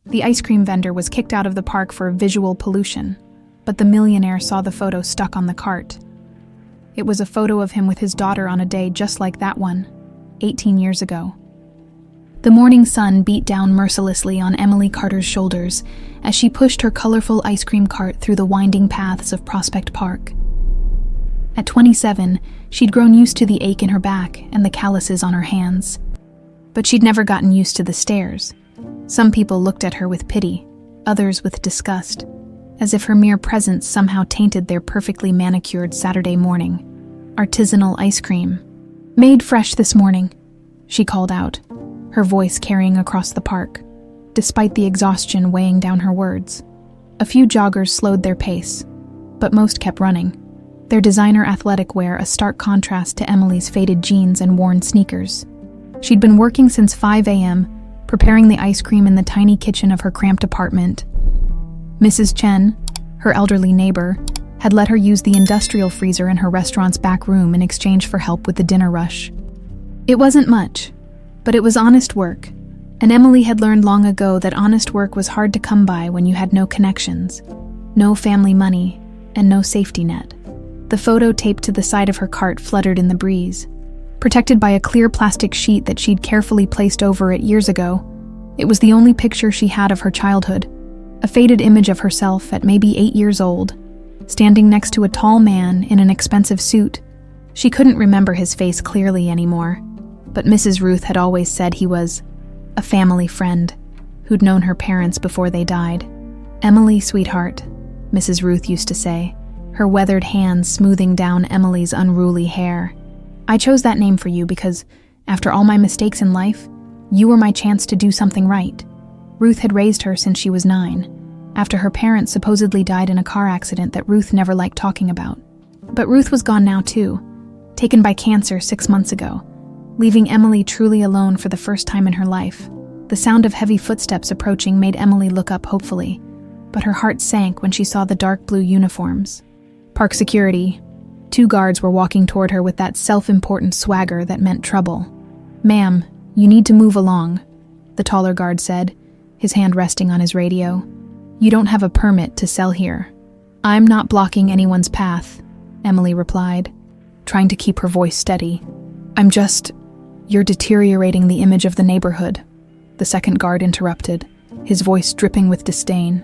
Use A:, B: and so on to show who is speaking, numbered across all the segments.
A: The ice cream vendor was kicked out of the park for visual pollution, but the millionaire saw the photo stuck on the cart. It was a photo of him with his daughter on a day just like that one, 18 years ago. The morning sun beat down mercilessly on Emily Carter's shoulders as she pushed her colorful ice cream cart through the winding paths of Prospect Park. At 27, she'd grown used to the ache in her back and the calluses on her hands. But she'd never gotten used to the stares. Some people looked at her with pity, others with disgust, as if her mere presence somehow tainted their perfectly manicured Saturday morning. Artisanal ice cream. Made fresh this morning, she called out, her voice carrying across the park, despite the exhaustion weighing down her words. A few joggers slowed their pace, but most kept running, their designer athletic wear a stark contrast to Emily's faded jeans and worn sneakers. She'd been working since 5 a.m., preparing the ice cream in the tiny kitchen of her cramped apartment. Mrs. Chen, her elderly neighbor, had let her use the industrial freezer in her restaurant's back room in exchange for help with the dinner rush. It wasn't much, but it was honest work, and Emily had learned long ago that honest work was hard to come by when you had no connections, no family money, and no safety net. The photo taped to the side of her cart fluttered in the breeze. Protected by a clear plastic sheet that she'd carefully placed over it years ago, it was the only picture she had of her childhood, a faded image of herself at maybe 8 years old, standing next to a tall man in an expensive suit. She couldn't remember his face clearly anymore, but Mrs. Ruth had always said he was a family friend who'd known her parents before they died. "Emily, sweetheart," Mrs. Ruth used to say, her weathered hands smoothing down Emily's unruly hair. "I chose that name for you because, after all my mistakes in life, you were my chance to do something right." Ruth had raised her since she was 9, after her parents supposedly died in a car accident that Ruth never liked talking about. But Ruth was gone now too, taken by cancer 6 months ago, leaving Emily truly alone for the first time in her life. The sound of heavy footsteps approaching made Emily look up hopefully, but her heart sank when she saw the dark blue uniforms. Park security. 2 guards were walking toward her with that self-important swagger that meant trouble. "Ma'am, you need to move along," the taller guard said, his hand resting on his radio. "You don't have a permit to sell here." "I'm not blocking anyone's path," Emily replied, trying to keep her voice steady. You're deteriorating the image of the neighborhood," the second guard interrupted, his voice dripping with disdain.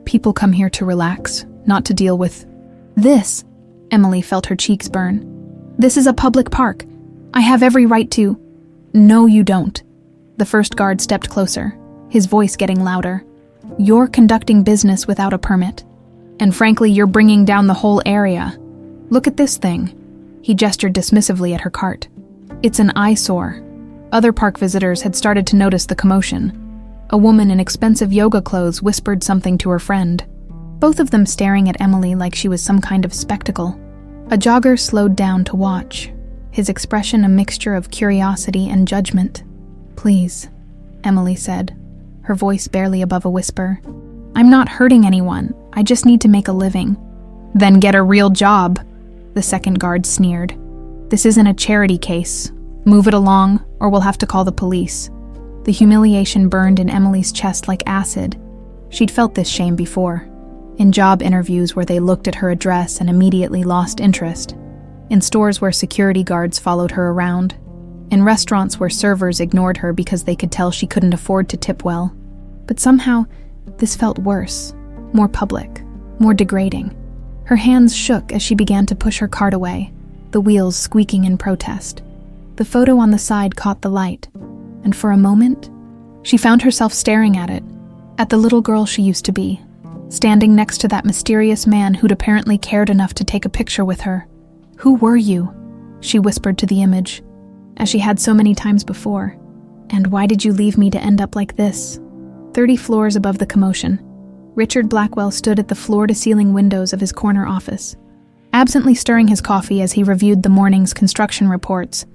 A: "People come here to relax, not to deal with this." Emily felt her cheeks burn. "This is a public park. I have every right to—" "No, you don't." The first guard stepped closer, his voice getting louder. "You're conducting business without a permit. And frankly, you're bringing down the whole area. Look at this thing." He gestured dismissively at her cart. "It's an eyesore." Other park visitors had started to notice the commotion. A woman in expensive yoga clothes whispered something to her friend, both of them staring at Emily like she was some kind of spectacle. A jogger slowed down to watch, his expression a mixture of curiosity and judgment. "Please," Emily said, her voice barely above a whisper. "I'm not hurting anyone. I just need to make a living." "Then get a real job," the second guard sneered. "This isn't a charity case. Move it along, or we'll have to call the police." The humiliation burned in Emily's chest like acid. She'd felt this shame before. In job interviews where they looked at her address and immediately lost interest. In stores where security guards followed her around. In restaurants where servers ignored her because they could tell she couldn't afford to tip well. But somehow, this felt worse, more public, more degrading. Her hands shook as she began to push her cart away, the wheels squeaking in protest. The photo on the side caught the light, and for a moment, she found herself staring at the little girl she used to be, standing next to that mysterious man who'd apparently cared enough to take a picture with her. "Who were you?" she whispered to the image, as she had so many times before. "And why did you leave me to end up like this?" 30 floors above the commotion, Richard Blackwell stood at the floor-to-ceiling windows of his corner office, absently stirring his coffee as he reviewed the morning's construction reports.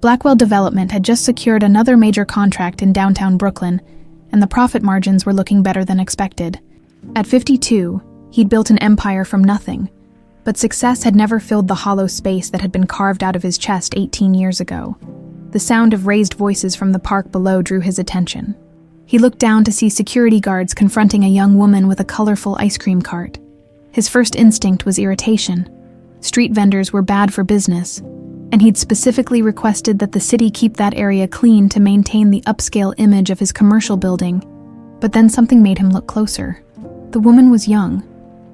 A: Blackwell Development had just secured another major contract in downtown Brooklyn, and the profit margins were looking better than expected. At 52, he'd built an empire from nothing, but success had never filled the hollow space that had been carved out of his chest 18 years ago. The sound of raised voices from the park below drew his attention. He looked down to see security guards confronting a young woman with a colorful ice cream cart. His first instinct was irritation. Street vendors were bad for business, and he'd specifically requested that the city keep that area clean to maintain the upscale image of his commercial building. But then something made him look closer. The woman was young,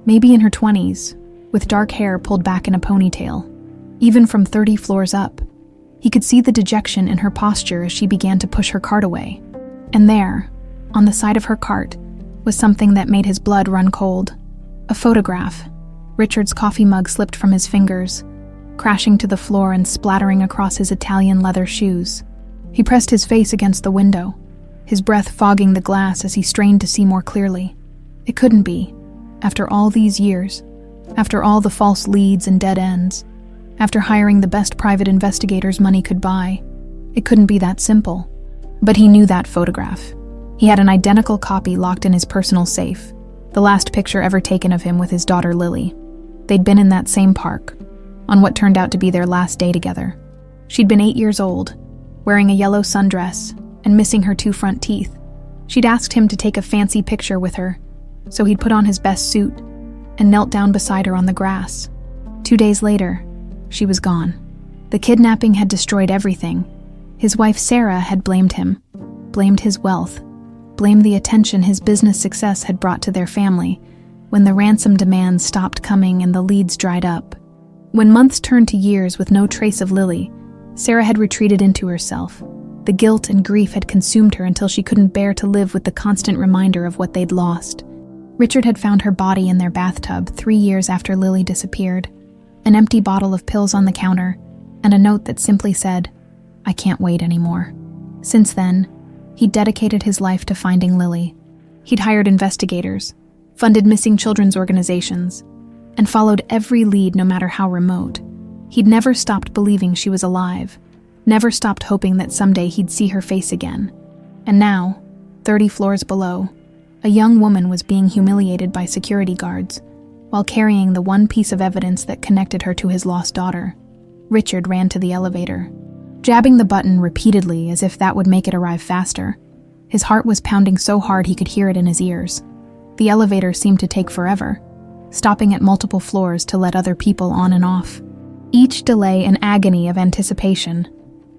A: maybe in her 20s, with dark hair pulled back in a ponytail. Even from 30 floors up, he could see the dejection in her posture as she began to push her cart away. And there, on the side of her cart, was something that made his blood run cold. A photograph. Richard's coffee mug slipped from his fingers, crashing to the floor and splattering across his Italian leather shoes. He pressed his face against the window, his breath fogging the glass as he strained to see more clearly. It couldn't be. After all these years, after all the false leads and dead ends, after hiring the best private investigators money could buy, it couldn't be that simple. But he knew that photograph. He had an identical copy locked in his personal safe, the last picture ever taken of him with his daughter Lily. They'd been in that same park, on what turned out to be their last day together. She'd been 8 years old, wearing a yellow sundress and missing her 2 front teeth. She'd asked him to take a fancy picture with her, so he'd put on his best suit and knelt down beside her on the grass. 2 days later, she was gone. The kidnapping had destroyed everything. His wife Sarah had blamed him, blamed his wealth, blamed the attention his business success had brought to their family when the ransom demands stopped coming and the leads dried up. When months turned to years with no trace of Lily, Sarah had retreated into herself. The guilt and grief had consumed her until she couldn't bear to live with the constant reminder of what they'd lost. Richard had found her body in their bathtub 3 years after Lily disappeared, an empty bottle of pills on the counter, and a note that simply said, "I can't wait anymore." Since then, he'd dedicated his life to finding Lily. He'd hired investigators, funded missing children's organizations, and followed every lead no matter how remote. He'd never stopped believing she was alive, never stopped hoping that someday he'd see her face again. And now, 30 floors below, a young woman was being humiliated by security guards while carrying the one piece of evidence that connected her to his lost daughter. Richard ran to the elevator, jabbing the button repeatedly as if that would make it arrive faster. His heart was pounding so hard he could hear it in his ears. The elevator seemed to take forever, stopping at multiple floors to let other people on and off. Each delay an agony of anticipation.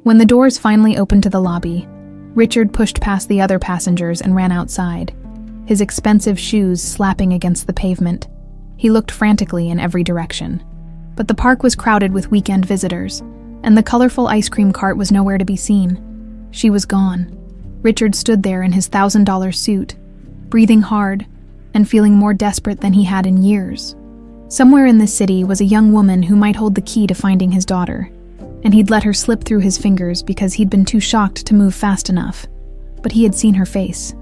A: When the doors finally opened to the lobby, Richard pushed past the other passengers and ran outside, his expensive shoes slapping against the pavement. He looked frantically in every direction. But the park was crowded with weekend visitors, and the colorful ice cream cart was nowhere to be seen. She was gone. Richard stood there in his $1,000 suit, breathing hard and feeling more desperate than he had in years. Somewhere in this city was a young woman who might hold the key to finding his daughter, and he'd let her slip through his fingers because he'd been too shocked to move fast enough. But he had seen her face.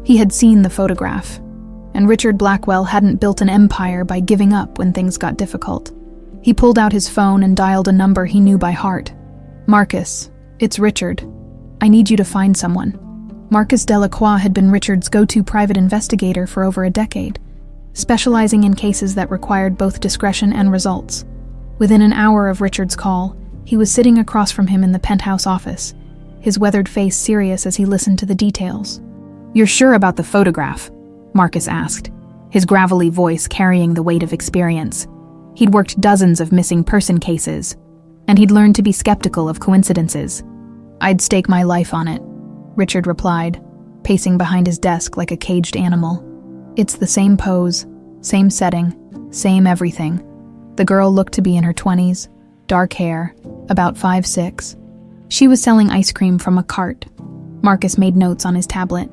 A: He had seen the photograph. And Richard Blackwell hadn't built an empire by giving up when things got difficult. He pulled out his phone and dialed a number he knew by heart. "Marcus, it's Richard. I need you to find someone." Marcus Delacroix had been Richard's go-to private investigator for over a decade, specializing in cases that required both discretion and results. Within an hour of Richard's call, he was sitting across from him in the penthouse office, his weathered face serious as he listened to the details. "You're sure about the photograph?" Marcus asked, his gravelly voice carrying the weight of experience. He'd worked dozens of missing person cases, and he'd learned to be skeptical of coincidences. "I'd stake my life on it," Richard replied, pacing behind his desk like a caged animal. "It's the same pose, same setting, same everything." The girl looked to be in her 20s, dark hair, about 5'6". She was selling ice cream from a cart. Marcus made notes on his tablet.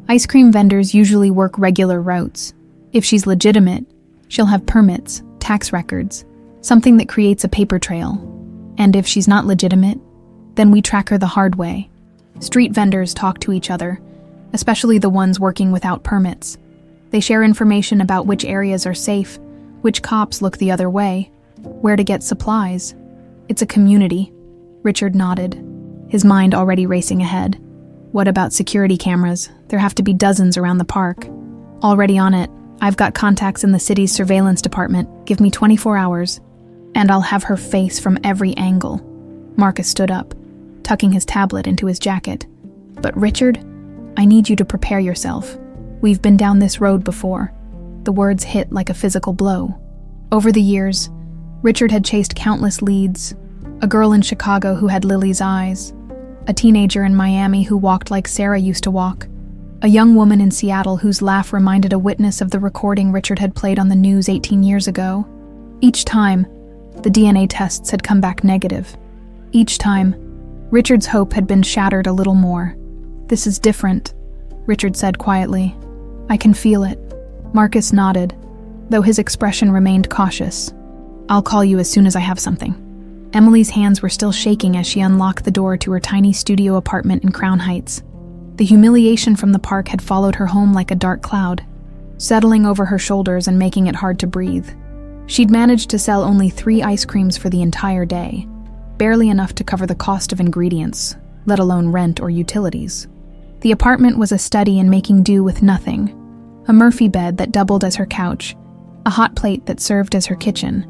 A: Ice cream vendors usually work regular routes. If she's legitimate, she'll have permits, tax records, something that creates a paper trail. And if she's not legitimate, then we track her the hard way. Street vendors talk to each other, especially the ones working without permits. They share information about which areas are safe, which cops look the other way, where to get supplies. It's a community. Richard nodded, his mind already racing ahead. What about security cameras? There have to be dozens around the park. Already on it. I've got contacts in the city's surveillance department. Give me 24 hours, and I'll have her face from every angle. Marcus stood up, tucking his tablet into his jacket. But Richard, I need you to prepare yourself. We've been down this road before." The words hit like a physical blow. Over the years, Richard had chased countless leads: a girl in Chicago who had Lily's eyes, a teenager in Miami who walked like Sarah used to walk, a young woman in Seattle whose laugh reminded a witness of the recording Richard had played on the news 18 years ago. Each time, the DNA tests had come back negative. Each time, Richard's hope had been shattered a little more. "This is different," Richard said quietly. "I can feel it." Marcus nodded, though his expression remained cautious. "I'll call you as soon as I have something." Emily's hands were still shaking as she unlocked the door to her tiny studio apartment in Crown Heights. The humiliation from the park had followed her home like a dark cloud, settling over her shoulders and making it hard to breathe. She'd managed to sell only 3 ice creams for the entire day, barely enough to cover the cost of ingredients, let alone rent or utilities. The apartment was a study in making do with nothing: a Murphy bed that doubled as her couch, a hot plate that served as her kitchen,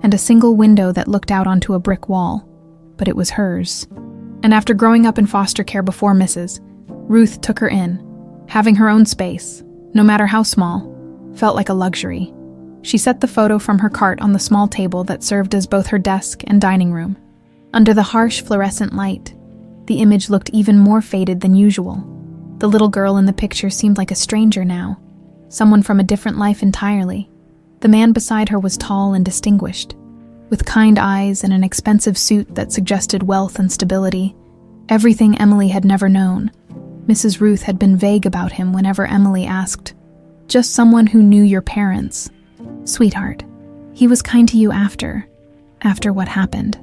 A: and a single window that looked out onto a brick wall. But it was hers. And after growing up in foster care before Mrs., Ruth took her in. Having her own space, no matter how small, felt like a luxury. She set the photo from her cart on the small table that served as both her desk and dining room. Under the harsh fluorescent light, the image looked even more faded than usual. The little girl in the picture seemed like a stranger now, someone from a different life entirely. The man beside her was tall and distinguished, with kind eyes and an expensive suit that suggested wealth and stability, everything Emily had never known. Mrs. Ruth had been vague about him whenever Emily asked, "Just someone who knew your parents." "Sweetheart, he was kind to you after what happened."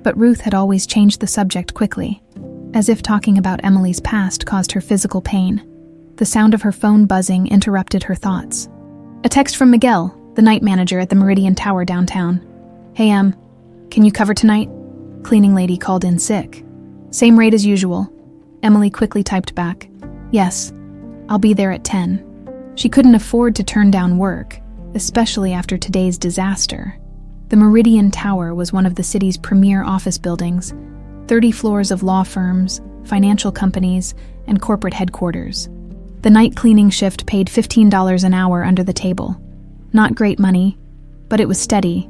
A: But Ruth had always changed the subject quickly, as if talking about Emily's past caused her physical pain. The sound of her phone buzzing interrupted her thoughts. A text from Miguel, the night manager at the Meridian Tower downtown. "Hey, can you cover tonight? Cleaning lady called in sick." "Same rate as usual." Emily quickly typed back, "Yes, I'll be there at 10. She couldn't afford to turn down work, especially after today's disaster. The Meridian Tower was one of the city's premier office buildings, 30 floors of law firms, financial companies, and corporate headquarters. The night cleaning shift paid $15 an hour under the table. Not great money, but it was steady,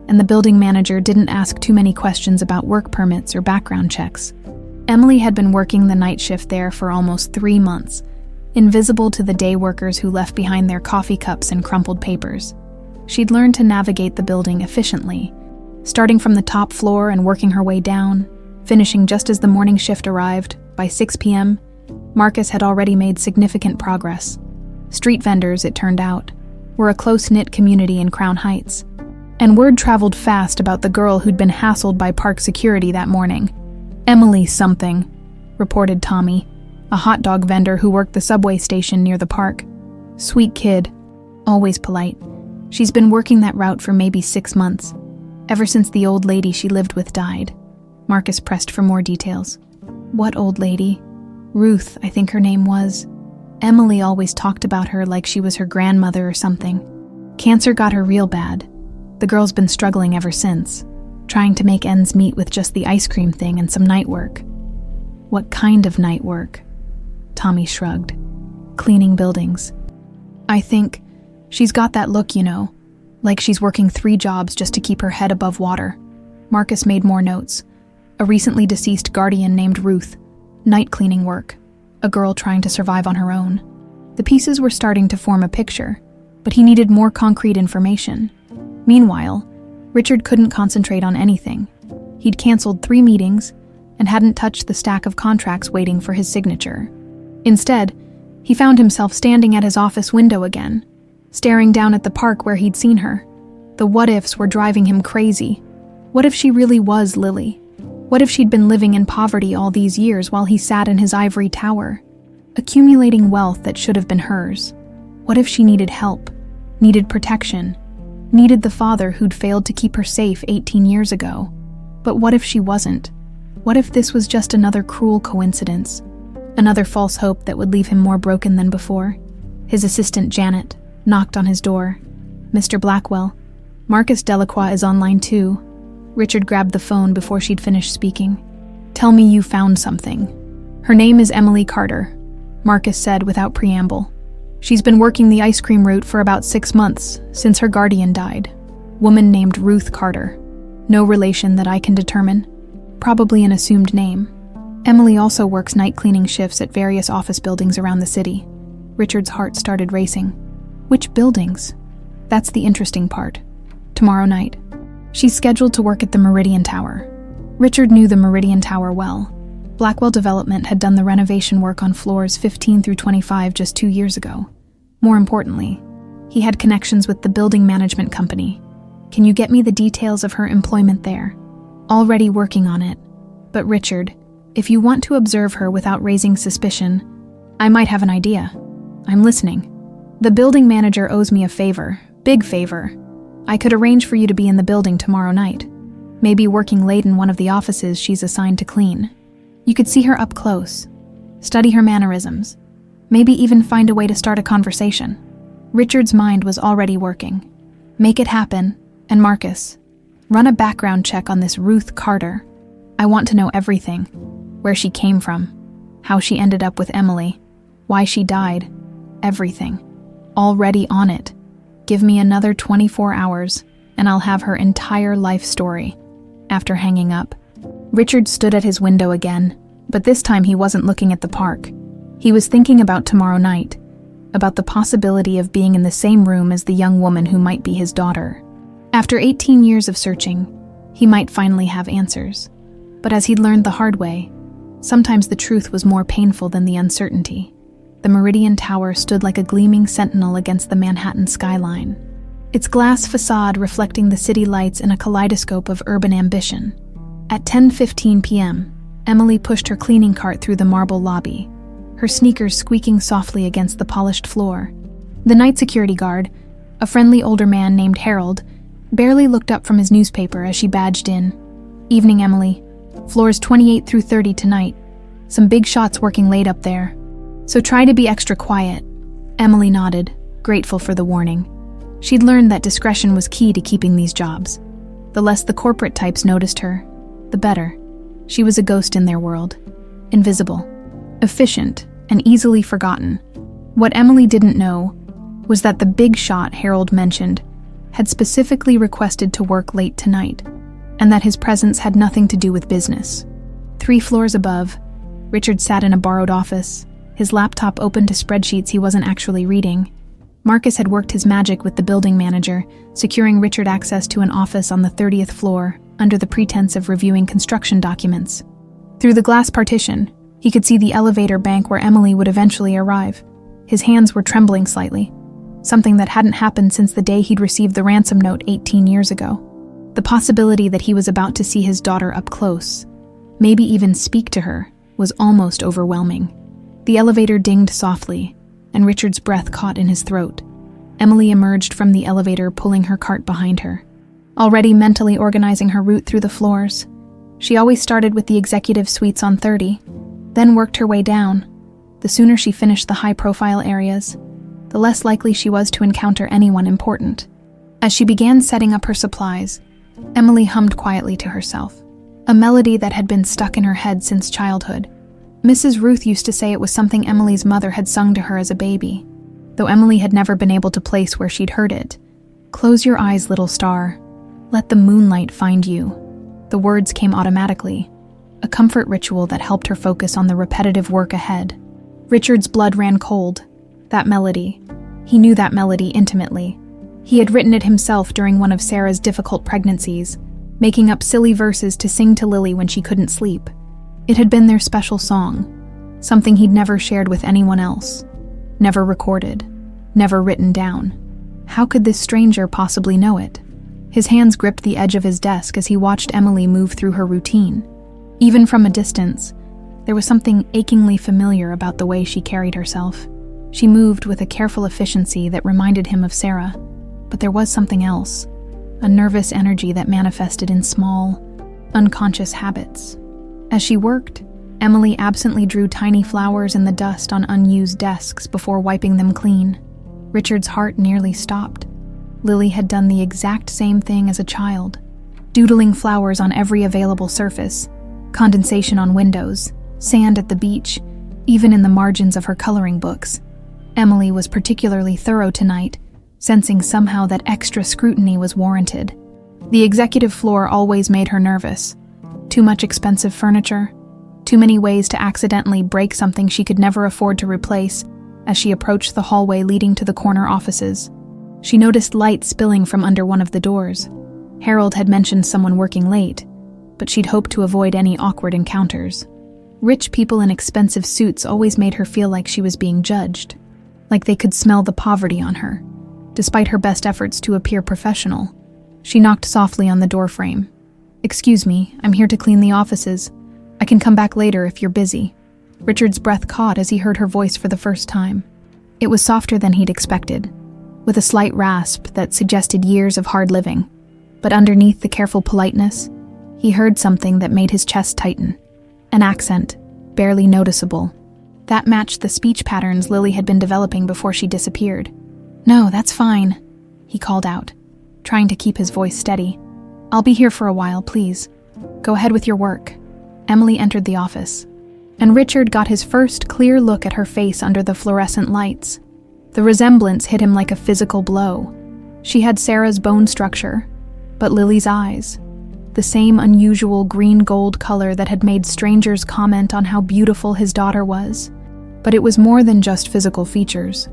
A: and the building manager didn't ask too many questions about work permits or background checks. Emily had been working the night shift there for almost 3 months, invisible to the day workers who left behind their coffee cups and crumpled papers. She'd learned to navigate the building efficiently, starting from the top floor and working her way down, finishing just as the morning shift arrived. By 6 p.m., Marcus had already made significant progress. Street vendors, it turned out, were a close-knit community in Crown Heights, and word traveled fast about the girl who'd been hassled by park security that morning. "Emily something," reported Tommy, a hot dog vendor who worked the subway station near the park. "Sweet kid, always polite. She's been working that route for maybe 6 months, ever since the old lady she lived with died." Marcus pressed for more details. "What old lady?" "Ruth, I think her name was. Emily always talked about her like she was her grandmother or something. Cancer got her real bad. The girl's been struggling ever since, trying to make ends meet with just the ice cream thing and some night work." "What kind of night work?" Tommy shrugged. "Cleaning buildings. I think she's got that look, like she's working 3 jobs just to keep her head above water." Marcus made more notes. A recently deceased guardian named Ruth, night cleaning work, a girl trying to survive on her own. The pieces were starting to form a picture, but he needed more concrete information. Meanwhile, Richard couldn't concentrate on anything. He'd canceled 3 meetings and hadn't touched the stack of contracts waiting for his signature. Instead, he found himself standing at his office window again, staring down at the park where he'd seen her. The what-ifs were driving him crazy. What if she really was Lily? What if she'd been living in poverty all these years while he sat in his ivory tower, accumulating wealth that should have been hers? What if she needed help, needed protection, needed the father who'd failed to keep her safe 18 years ago? But what if she wasn't? What if this was just another cruel coincidence? Another false hope that would leave him more broken than before? His assistant, Janet, knocked on his door. "Mr. Blackwell, Marcus Delacroix is online too." Richard grabbed the phone before she'd finished speaking. "Tell me you found something. Her name is Emily Carter. Marcus said without preamble. "She's been working the ice cream route for about 6 months, since her guardian died. Woman named Ruth Carter. No relation that I can determine. Probably an assumed name. Emily also works night cleaning shifts at various office buildings around the city." Richard's heart started racing. Which buildings? That's the interesting part. Tomorrow night. She's scheduled to work at the Meridian Tower. Richard knew the Meridian Tower well. Blackwell Development had done the renovation work on floors 15 through 25 just 2 years ago. More importantly, he had connections with the building management company. "Can you get me the details of her employment there?" "Already working on it. But Richard, if you want to observe her without raising suspicion, I might have an idea." "I'm listening." "The building manager owes me a favor. Big favor. I could arrange for you to be in the building tomorrow night. Maybe working late in one of the offices she's assigned to clean. You could see her up close. Study her mannerisms. Maybe even find a way to start a conversation." Richard's mind was already working. "Make it happen. And Marcus, run a background check on this Ruth Carter. I want to know everything. Where she came from. How she ended up with Emily. Why she died. Everything. Already on it. Give me another 24 hours, and I'll have her entire life story." After hanging up, Richard stood at his window again, but this time he wasn't looking at the park. He was thinking about tomorrow night, about the possibility of being in the same room as the young woman who might be his daughter. After 18 years of searching, he might finally have answers. But as he'd learned the hard way, sometimes the truth was more painful than the uncertainty. The Meridian Tower stood like a gleaming sentinel against the Manhattan skyline, its glass facade reflecting the city lights in a kaleidoscope of urban ambition. At 10:15 p.m., Emily pushed her cleaning cart through the marble lobby, her sneakers squeaking softly against the polished floor. The night security guard, a friendly older man named Harold, barely looked up from his newspaper as she badged in. "Evening, Emily. Floors 28 through 30 tonight. Some big shots working late up there. So try to be extra quiet." Emily nodded, grateful for the warning. She'd learned that discretion was key to keeping these jobs. The less the corporate types noticed her, the better. She was a ghost in their world. Invisible, efficient, and easily forgotten. What Emily didn't know was that the big shot Harold mentioned had specifically requested to work late tonight, and that his presence had nothing to do with business. 3 floors above, Richard sat in a borrowed office, his laptop open to spreadsheets he wasn't actually reading. Marcus had worked his magic with the building manager, securing Richard access to an office on the 30th floor under the pretense of reviewing construction documents. Through the glass partition, he could see the elevator bank where Emily would eventually arrive. His hands were trembling slightly, something that hadn't happened since the day he'd received the ransom note 18 years ago. The possibility that he was about to see his daughter up close, maybe even speak to her, was almost overwhelming. The elevator dinged softly, and Richard's breath caught in his throat. Emily emerged from the elevator, pulling her cart behind her, already mentally organizing her route through the floors. She always started with the executive suites on 30, then worked her way down. The sooner she finished the high-profile areas, the less likely she was to encounter anyone important. As she began setting up her supplies, Emily hummed quietly to herself, a melody that had been stuck in her head since childhood. Mrs. Ruth used to say it was something Emily's mother had sung to her as a baby, though Emily had never been able to place where she'd heard it. "Close your eyes, little star. Let the moonlight find you." The words came automatically, a comfort ritual that helped her focus on the repetitive work ahead. Richard's blood ran cold. That melody. He knew that melody intimately. He had written it himself during one of Sarah's difficult pregnancies, making up silly verses to sing to Lily when she couldn't sleep. It had been their special song, something he'd never shared with anyone else, never recorded, never written down. How could this stranger possibly know it? His hands gripped the edge of his desk as he watched Emily move through her routine. Even from a distance, there was something achingly familiar about the way she carried herself. She moved with a careful efficiency that reminded him of Sarah, but there was something else, a nervous energy that manifested in small, unconscious habits. As she worked, Emily absently drew tiny flowers in the dust on unused desks before wiping them clean. Richard's heart nearly stopped. Lily had done the exact same thing as a child, doodling flowers on every available surface, condensation on windows, sand at the beach, even in the margins of her coloring books. Emily was particularly thorough tonight, sensing somehow that extra scrutiny was warranted. The executive floor always made her nervous. Too much expensive furniture, too many ways to accidentally break something she could never afford to replace. As she approached the hallway leading to the corner offices, she noticed light spilling from under one of the doors. Harold had mentioned someone working late, but she'd hoped to avoid any awkward encounters. Rich people in expensive suits always made her feel like she was being judged, like they could smell the poverty on her. Despite her best efforts to appear professional, she knocked softly on the doorframe. "Excuse me, I'm here to clean the offices. I can come back later if you're busy." Richard's breath caught as he heard her voice for the first time. It was softer than he'd expected, with a slight rasp that suggested years of hard living. But underneath the careful politeness, he heard something that made his chest tighten. An accent, barely noticeable. That matched the speech patterns Lily had been developing before she disappeared. "No, that's fine," he called out, trying to keep his voice steady. "I'll be here for a while, please. Go ahead with your work." Emily entered the office, and Richard got his first clear look at her face under the fluorescent lights. The resemblance hit him like a physical blow. She had Sarah's bone structure, but Lily's eyes. The same unusual green-gold color that had made strangers comment on how beautiful his daughter was. But it was more than just physical features.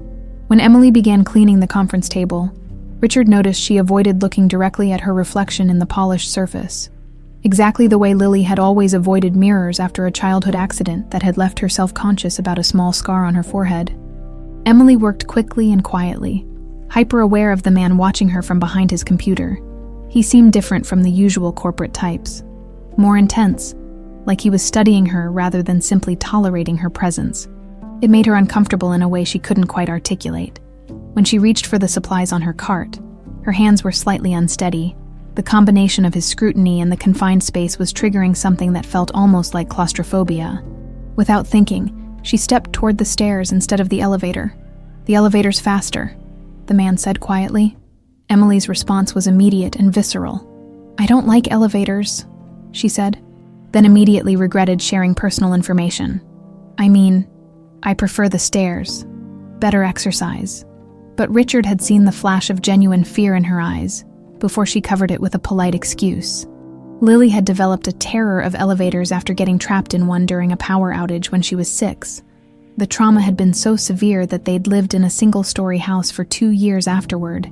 A: When Emily began cleaning the conference table, Richard noticed she avoided looking directly at her reflection in the polished surface. Exactly the way Lily had always avoided mirrors after a childhood accident that had left her self-conscious about a small scar on her forehead. Emily worked quickly and quietly, hyper-aware of the man watching her from behind his computer. He seemed different from the usual corporate types, more intense, like he was studying her rather than simply tolerating her presence. It made her uncomfortable in a way she couldn't quite articulate. When she reached for the supplies on her cart, her hands were slightly unsteady. The combination of his scrutiny and the confined space was triggering something that felt almost like claustrophobia. Without thinking, she stepped toward the stairs instead of the elevator. "The elevator's faster," the man said quietly. Emily's response was immediate and visceral. "I don't like elevators," she said, then immediately regretted sharing personal information. I prefer the stairs. Better exercise." But Richard had seen the flash of genuine fear in her eyes before she covered it with a polite excuse. Lily had developed a terror of elevators after getting trapped in one during a power outage when she was 6. The trauma had been so severe that they'd lived in a single-story house for 2 years afterward.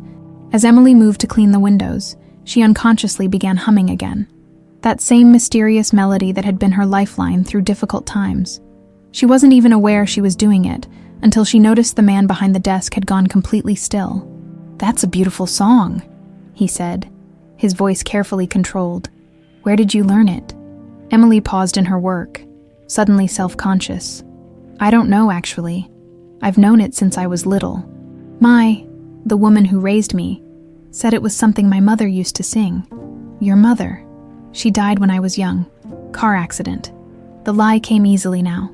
A: As Emily moved to clean the windows, she unconsciously began humming again. That same mysterious melody that had been her lifeline through difficult times. She wasn't even aware she was doing it until she noticed the man behind the desk had gone completely still. "That's a beautiful song," he said, his voice carefully controlled. "Where did you learn it?" Emily paused in her work, suddenly self-conscious. "I don't know, actually. I've known it since I was little. The woman who raised me, said it was something my mother used to sing." "Your mother? She died when I was young. Car accident." The lie came easily now,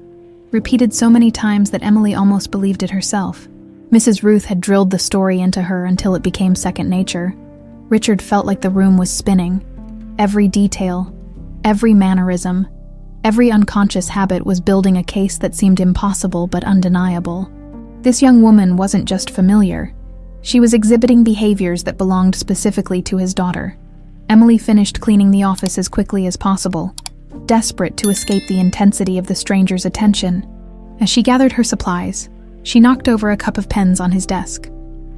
A: repeated so many times that Emily almost believed it herself. Mrs. Ruth had drilled the story into her until it became second nature. Richard felt like the room was spinning. Every detail, every mannerism, every unconscious habit was building a case that seemed impossible but undeniable. This young woman wasn't just familiar. She was exhibiting behaviors that belonged specifically to his daughter. Emily finished cleaning the office as quickly as possible, desperate to escape the intensity of the stranger's attention. As she gathered her supplies, she knocked over a cup of pens on his desk.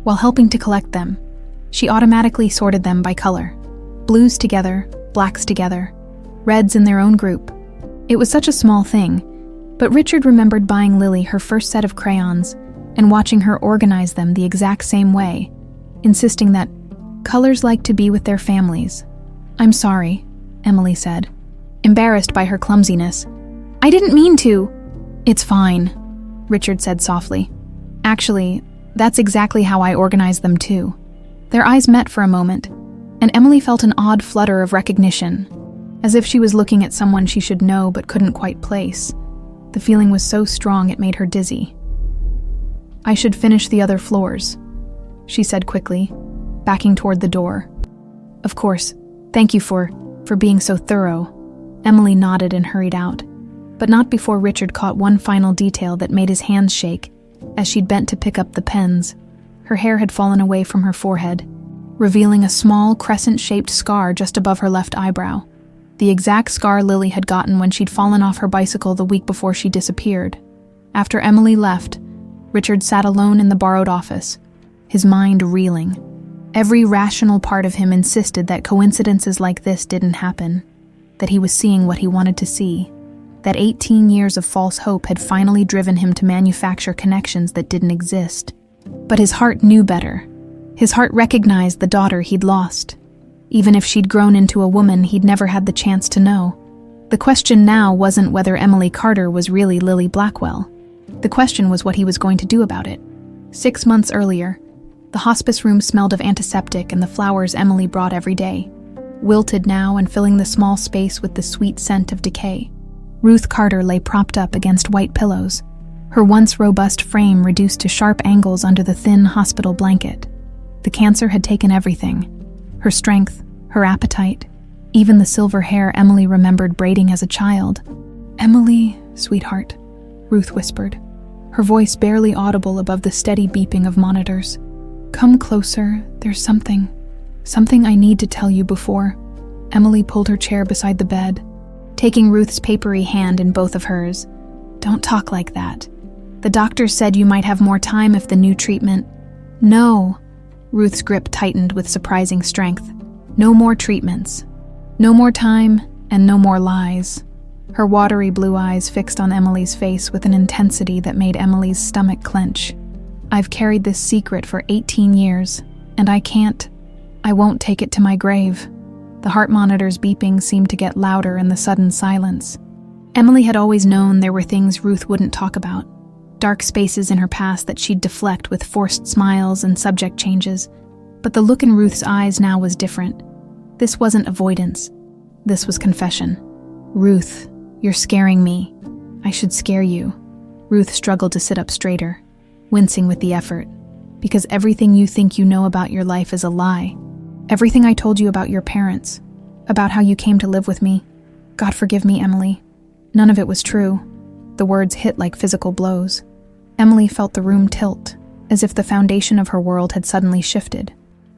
A: While helping to collect them, she automatically sorted them by color. Blues together, blacks together, reds in their own group. It was such a small thing, but Richard remembered buying Lily her first set of crayons and watching her organize them the exact same way, insisting that colors like to be with their families. "I'm sorry," Emily said, embarrassed by her clumsiness. "I didn't mean to." "It's fine," Richard said softly. "Actually, that's exactly how I organize them too." Their eyes met for a moment, and Emily felt an odd flutter of recognition, as if she was looking at someone she should know but couldn't quite place. The feeling was so strong it made her dizzy. "I should finish the other floors," she said quickly, backing toward the door. "Of course, thank you for being so thorough." Emily nodded and hurried out. But not before Richard caught one final detail that made his hands shake as she'd bent to pick up the pens. Her hair had fallen away from her forehead, revealing a small crescent-shaped scar just above her left eyebrow, the exact scar Lily had gotten when she'd fallen off her bicycle the week before she disappeared. After Emily left, Richard sat alone in the borrowed office, his mind reeling. Every rational part of him insisted that coincidences like this didn't happen, that he was seeing what he wanted to see, that 18 years of false hope had finally driven him to manufacture connections that didn't exist. But his heart knew better. His heart recognized the daughter he'd lost. Even if she'd grown into a woman he'd never had the chance to know. The question now wasn't whether Emily Carter was really Lily Blackwell. The question was what he was going to do about it. 6 months earlier, the hospice room smelled of antiseptic and the flowers Emily brought every day, wilted now and filling the small space with the sweet scent of decay. Ruth Carter lay propped up against white pillows, her once robust frame reduced to sharp angles under the thin hospital blanket. The cancer had taken everything. Her strength, her appetite, even the silver hair Emily remembered braiding as a child. "Emily, sweetheart," Ruth whispered, her voice barely audible above the steady beeping of monitors. "Come closer, there's something I need to tell you before." Emily pulled her chair beside the bed, taking Ruth's papery hand in both of hers. "Don't talk like that. The doctor said you might have more time if the new treatment—" "No." Ruth's grip tightened with surprising strength. "No more treatments. No more time, and no more lies." Her watery blue eyes fixed on Emily's face with an intensity that made Emily's stomach clench. "I've carried this secret for 18 years, and I won't take it to my grave." The heart monitor's beeping seemed to get louder in the sudden silence. Emily had always known there were things Ruth wouldn't talk about, dark spaces in her past that she'd deflect with forced smiles and subject changes. But the look in Ruth's eyes now was different. This wasn't avoidance. This was confession. "Ruth, you're scaring me. I should scare you." Ruth struggled to sit up straighter, wincing with the effort. "Because everything you think you know about your life is a lie. Everything I told you about your parents, about how you came to live with me. God forgive me, Emily. None of it was true." The words hit like physical blows. Emily felt the room tilt, as if the foundation of her world had suddenly shifted.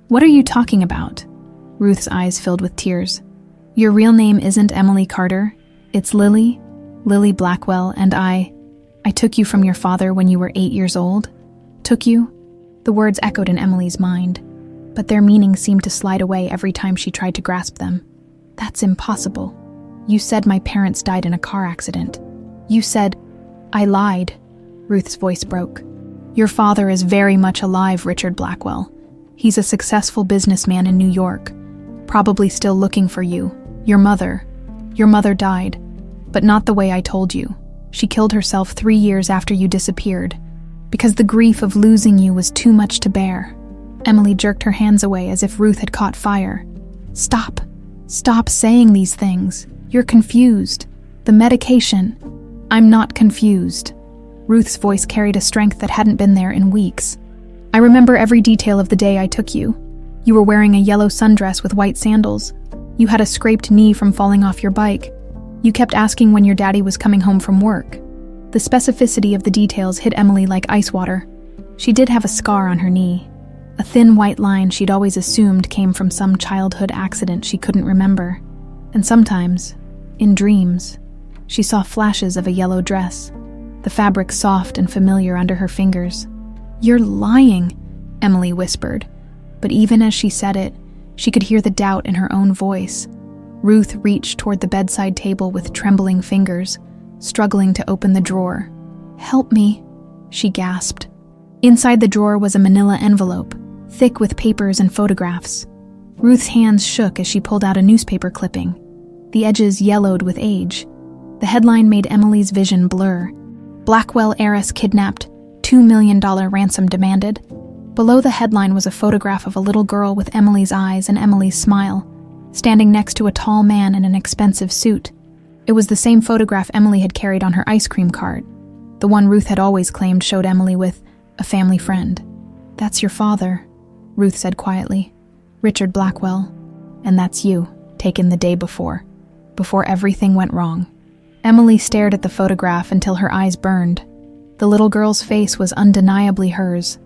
A: "What are you talking about?" Ruth's eyes filled with tears. "Your real name isn't Emily Carter. It's Lily Blackwell, and I took you from your father when you were 8 years old." "Took you?" The words echoed in Emily's mind, but their meaning seemed to slide away every time she tried to grasp them. "That's impossible. You said my parents died in a car accident. You said—" "I lied." Ruth's voice broke. "Your father is very much alive, Richard Blackwell. He's a successful businessman in New York, probably still looking for you. Your mother died, but not the way I told you. She killed herself 3 years after you disappeared, because the grief of losing you was too much to bear." Emily jerked her hands away as if Ruth had caught fire. "Stop. Stop saying these things. You're confused. The medication—" "I'm not confused." Ruth's voice carried a strength that hadn't been there in weeks. "I remember every detail of the day I took you. You were wearing a yellow sundress with white sandals. You had a scraped knee from falling off your bike. You kept asking when your daddy was coming home from work." The specificity of the details hit Emily like ice water. She did have a scar on her knee, a thin white line she'd always assumed came from some childhood accident she couldn't remember. And sometimes, in dreams, she saw flashes of a yellow dress, the fabric soft and familiar under her fingers. "You're lying," Emily whispered, but even as she said it, she could hear the doubt in her own voice. Ruth reached toward the bedside table with trembling fingers, struggling to open the drawer. "Help me," she gasped. Inside the drawer was a manila envelope, thick with papers and photographs. Ruth's hands shook as she pulled out a newspaper clipping. The edges yellowed with age. The headline made Emily's vision blur. "Blackwell heiress kidnapped, $2 million ransom demanded." Below the headline was a photograph of a little girl with Emily's eyes and Emily's smile, standing next to a tall man in an expensive suit. It was the same photograph Emily had carried on her ice cream cart, the one Ruth had always claimed showed Emily with a family friend. "That's your father," Ruth said quietly. "Richard Blackwell. And that's you, taken the day before everything went wrong." Emily stared at the photograph until her eyes burned. The little girl's face was undeniably hers.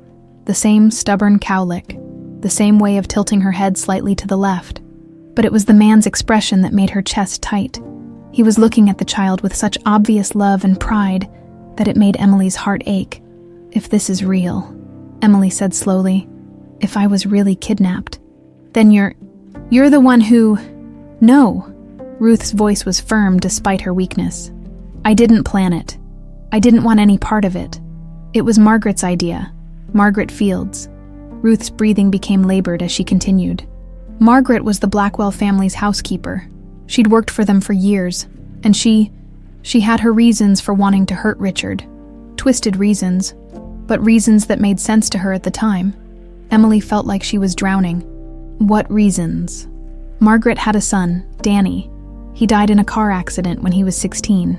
A: The same stubborn cowlick, the same way of tilting her head slightly to the left. But it was the man's expression that made her chest tight. He was looking at the child with such obvious love and pride that it made Emily's heart ache. "If this is real," Emily said slowly, "if I was really kidnapped, then you're the one who—" "No." Ruth's voice was firm despite her weakness. "I didn't plan it. I didn't want any part of it. It was Margaret's idea. Margaret Fields." Ruth's breathing became labored as she continued. "Margaret was the Blackwell family's housekeeper. She'd worked for them for years, and she had her reasons for wanting to hurt Richard. Twisted reasons, but reasons that made sense to her at the time." Emily felt like she was drowning. "What reasons?" "Margaret had a son, Danny. He died in a car accident when he was 16.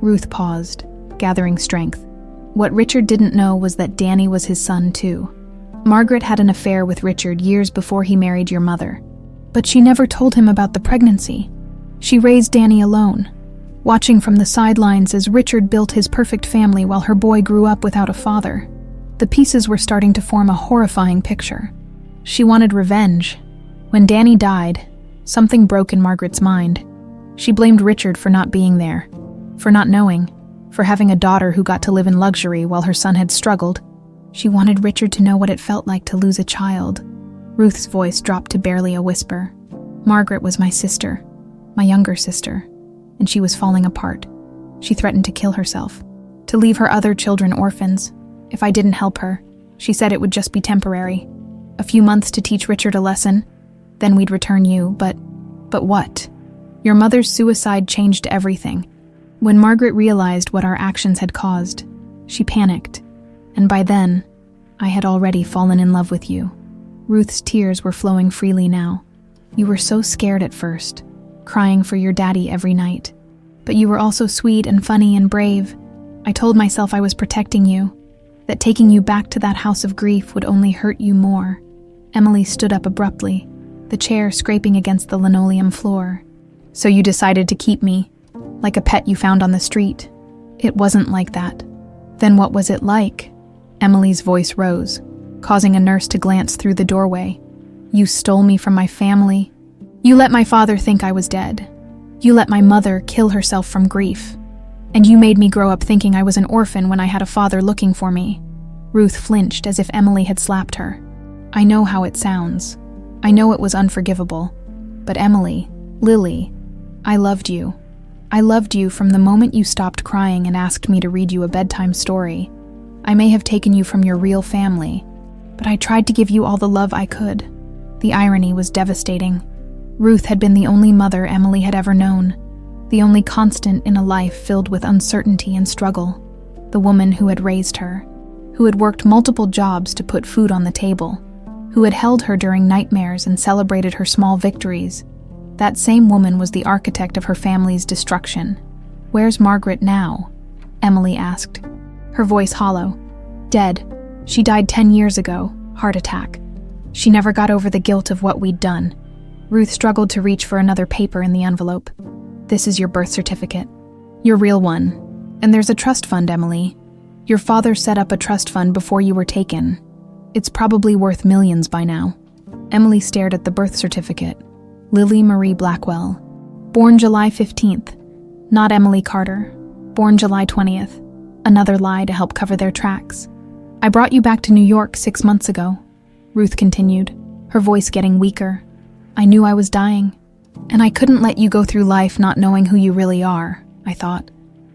A: Ruth paused, gathering strength. What Richard didn't know was that Danny was his son too. Margaret had an affair with Richard years before he married your mother. But she never told him about the pregnancy. She raised Danny alone, watching from the sidelines as Richard built his perfect family while her boy grew up without a father. The pieces were starting to form a horrifying picture. She wanted revenge. When Danny died, something broke in Margaret's mind. She blamed Richard for not being there, for not knowing, for having a daughter who got to live in luxury while her son had struggled. She wanted Richard to know what it felt like to lose a child. Ruth's voice dropped to barely a whisper. "Margaret was my sister, my younger sister, and she was falling apart. She threatened to kill herself, to leave her other children orphans. If I didn't help her, she said it would just be temporary. A few months to teach Richard a lesson, then we'd return you, but what? Your mother's suicide changed everything. When Margaret realized what our actions had caused, she panicked, and by then, I had already fallen in love with you." Ruth's tears were flowing freely now. "You were so scared at first, crying for your daddy every night. But you were also sweet and funny and brave. I told myself I was protecting you, that taking you back to that house of grief would only hurt you more." Emily stood up abruptly, the chair scraping against the linoleum floor. "So you decided to keep me, like a pet you found on the street?" "It wasn't like that." "Then what was it like?" Emily's voice rose, causing a nurse to glance through the doorway. "You stole me from my family. You let my father think I was dead. You let my mother kill herself from grief. And you made me grow up thinking I was an orphan when I had a father looking for me." Ruth flinched as if Emily had slapped her. "I know how it sounds. I know it was unforgivable. But Emily, Lily, I loved you. I loved you from the moment you stopped crying and asked me to read you a bedtime story. I may have taken you from your real family, but I tried to give you all the love I could." The irony was devastating. Ruth had been the only mother Emily had ever known, the only constant in a life filled with uncertainty and struggle. The woman who had raised her, who had worked multiple jobs to put food on the table, who had held her during nightmares and celebrated her small victories. That same woman was the architect of her family's destruction. "Where's Margaret now?" Emily asked, her voice hollow. "Dead. She died 10 years ago, heart attack. She never got over the guilt of what we'd done." Ruth struggled to reach for another paper in the envelope. "This is your birth certificate. Your real one. And there's a trust fund, Emily. Your father set up a trust fund before you were taken. It's probably worth millions by now." Emily stared at the birth certificate. Lily Marie Blackwell. Born July 15th. Not Emily Carter. Born July 20th. Another lie to help cover their tracks. "I brought you back to New York 6 months ago," Ruth continued, her voice getting weaker. "I knew I was dying, and I couldn't let you go through life not knowing who you really are, I thought.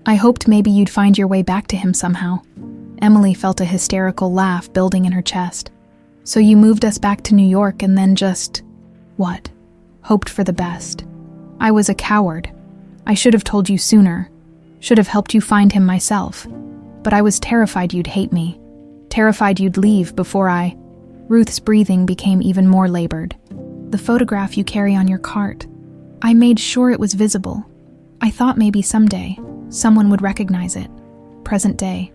A: I hoped maybe you'd find your way back to him somehow." Emily felt a hysterical laugh building in her chest. "So you moved us back to New York and then just—" "What?" "Hoped for the best. I was a coward. I should have told you sooner. Should have helped you find him myself. But I was terrified you'd hate me. Terrified you'd leave before I—" Ruth's breathing became even more labored. "The photograph you carry on your cart. I made sure it was visible. I thought maybe someday someone would recognize it. Present day."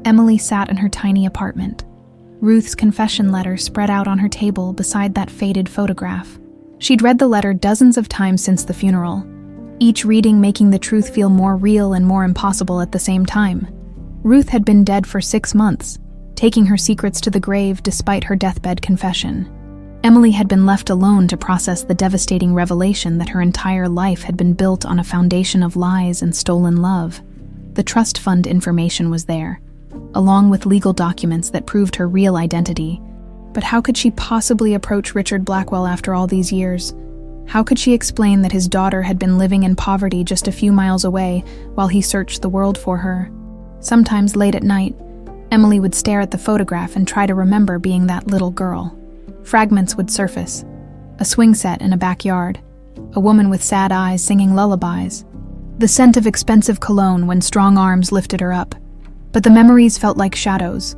A: Emily sat in her tiny apartment. Ruth's confession letter spread out on her table beside that faded photograph. She'd read the letter dozens of times since the funeral, each reading making the truth feel more real and more impossible at the same time. Ruth had been dead for 6 months, taking her secrets to the grave despite her deathbed confession. Emily had been left alone to process the devastating revelation that her entire life had been built on a foundation of lies and stolen love. The trust fund information was there, along with legal documents that proved her real identity. But how could she possibly approach Richard Blackwell after all these years? How could she explain that his daughter had been living in poverty just a few miles away while he searched the world for her? Sometimes late at night, Emily would stare at the photograph and try to remember being that little girl. Fragments would surface. A swing set in a backyard. A woman with sad eyes singing lullabies. The scent of expensive cologne when strong arms lifted her up. But the memories felt like shadows,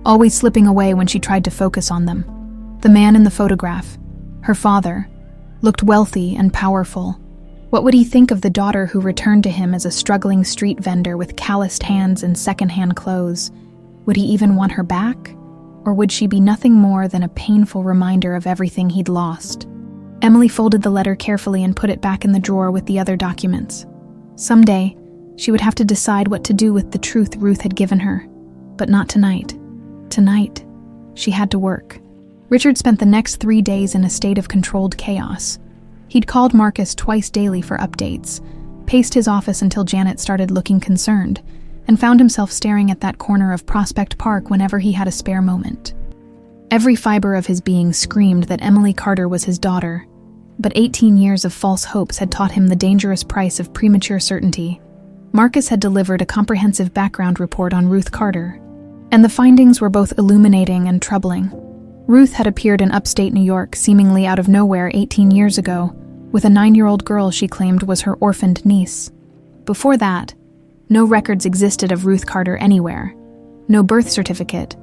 A: always slipping away when she tried to focus on them. The man in the photograph, her father, looked wealthy and powerful. What would he think of the daughter who returned to him as a struggling street vendor with calloused hands and secondhand clothes? Would he even want her back? Or would she be nothing more than a painful reminder of everything he'd lost? Emily folded the letter carefully and put it back in the drawer with the other documents. Someday, she would have to decide what to do with the truth Ruth had given her. But not tonight. Tonight, she had to work. Richard spent the next 3 days in a state of controlled chaos. He'd called Marcus twice daily for updates, paced his office until Janet started looking concerned, and found himself staring at that corner of Prospect Park whenever he had a spare moment. Every fiber of his being screamed that Emily Carter was his daughter, but 18 years of false hopes had taught him the dangerous price of premature certainty. Marcus had delivered a comprehensive background report on Ruth Carter, and the findings were both illuminating and troubling. Ruth had appeared in upstate New York seemingly out of nowhere 18 years ago, with a 9-year-old girl she claimed was her orphaned niece. Before that, no records existed of Ruth Carter anywhere. No birth certificate,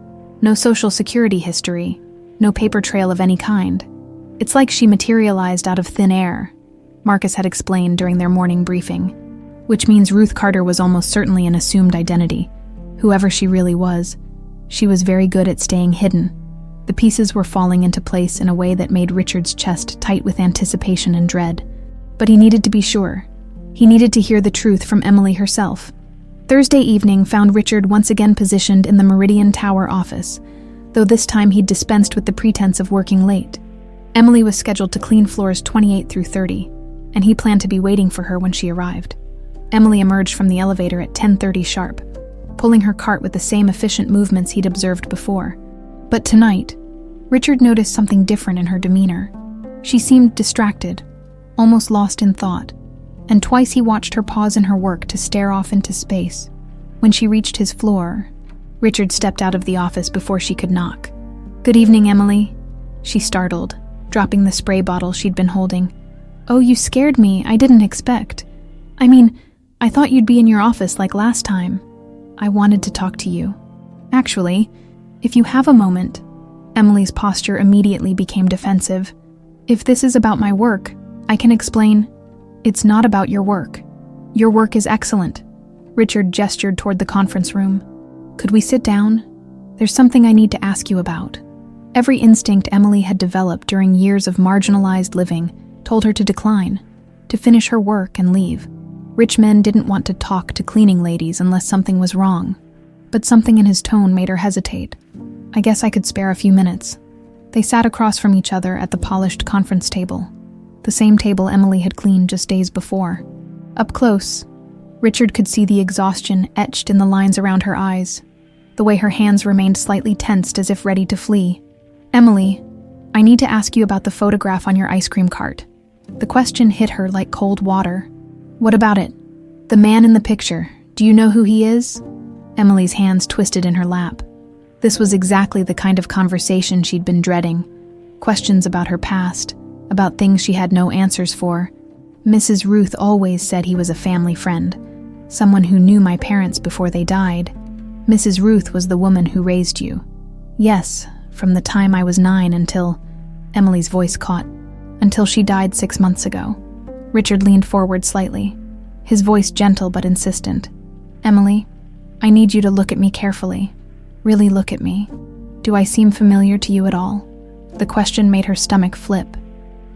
A: no social security history, no paper trail of any kind. It's like she materialized out of thin air, Marcus had explained during their morning briefing, which means Ruth Carter was almost certainly an assumed identity. Whoever she really was, she was very good at staying hidden. The pieces were falling into place in a way that made Richard's chest tight with anticipation and dread. But he needed to be sure. He needed to hear the truth from Emily herself. Thursday evening found Richard once again positioned in the Meridian Tower office, though this time he'd dispensed with the pretense of working late. Emily was scheduled to clean floors 28 through 30, and he planned to be waiting for her when she arrived. Emily emerged from the elevator at 10:30 sharp, pulling her cart with the same efficient movements he'd observed before. But tonight, Richard noticed something different in her demeanor. She seemed distracted, almost lost in thought, and twice he watched her pause in her work to stare off into space. When she reached his floor, Richard stepped out of the office before she could knock. "Good evening, Emily," she startled, dropping the spray bottle she'd been holding. "Oh, you scared me. I didn't expect. I thought you'd be in your office like last time. I wanted to talk to you. Actually, if you have a moment." Emily's posture immediately became defensive. "If this is about my work, I can explain." "It's not about your work. Your work is excellent." Richard gestured toward the conference room. "Could we sit down? There's something I need to ask you about." Every instinct Emily had developed during years of marginalized living told her to decline, to finish her work and leave. Rich men didn't want to talk to cleaning ladies unless something was wrong, but something in his tone made her hesitate. "I guess I could spare a few minutes." They sat across from each other at the polished conference table, the same table Emily had cleaned just days before. Up close, Richard could see the exhaustion etched in the lines around her eyes, the way her hands remained slightly tensed as if ready to flee. "Emily, I need to ask you about the photograph on your ice cream cart." The question hit her like cold water. "What about it? The man in the picture, do you know who he is?" Emily's hands twisted in her lap. This was exactly the kind of conversation she'd been dreading. Questions about her past, about things she had no answers for. "Mrs. Ruth always said he was a family friend, someone who knew my parents before they died. Mrs. Ruth was the woman who raised you." "Yes, from the time I was 9 until..." Emily's voice caught. "Until she died 6 months ago." Richard leaned forward slightly, his voice gentle but insistent. "Emily, I need you to look at me carefully. Really look at me. Do I seem familiar to you at all?" The question made her stomach flip.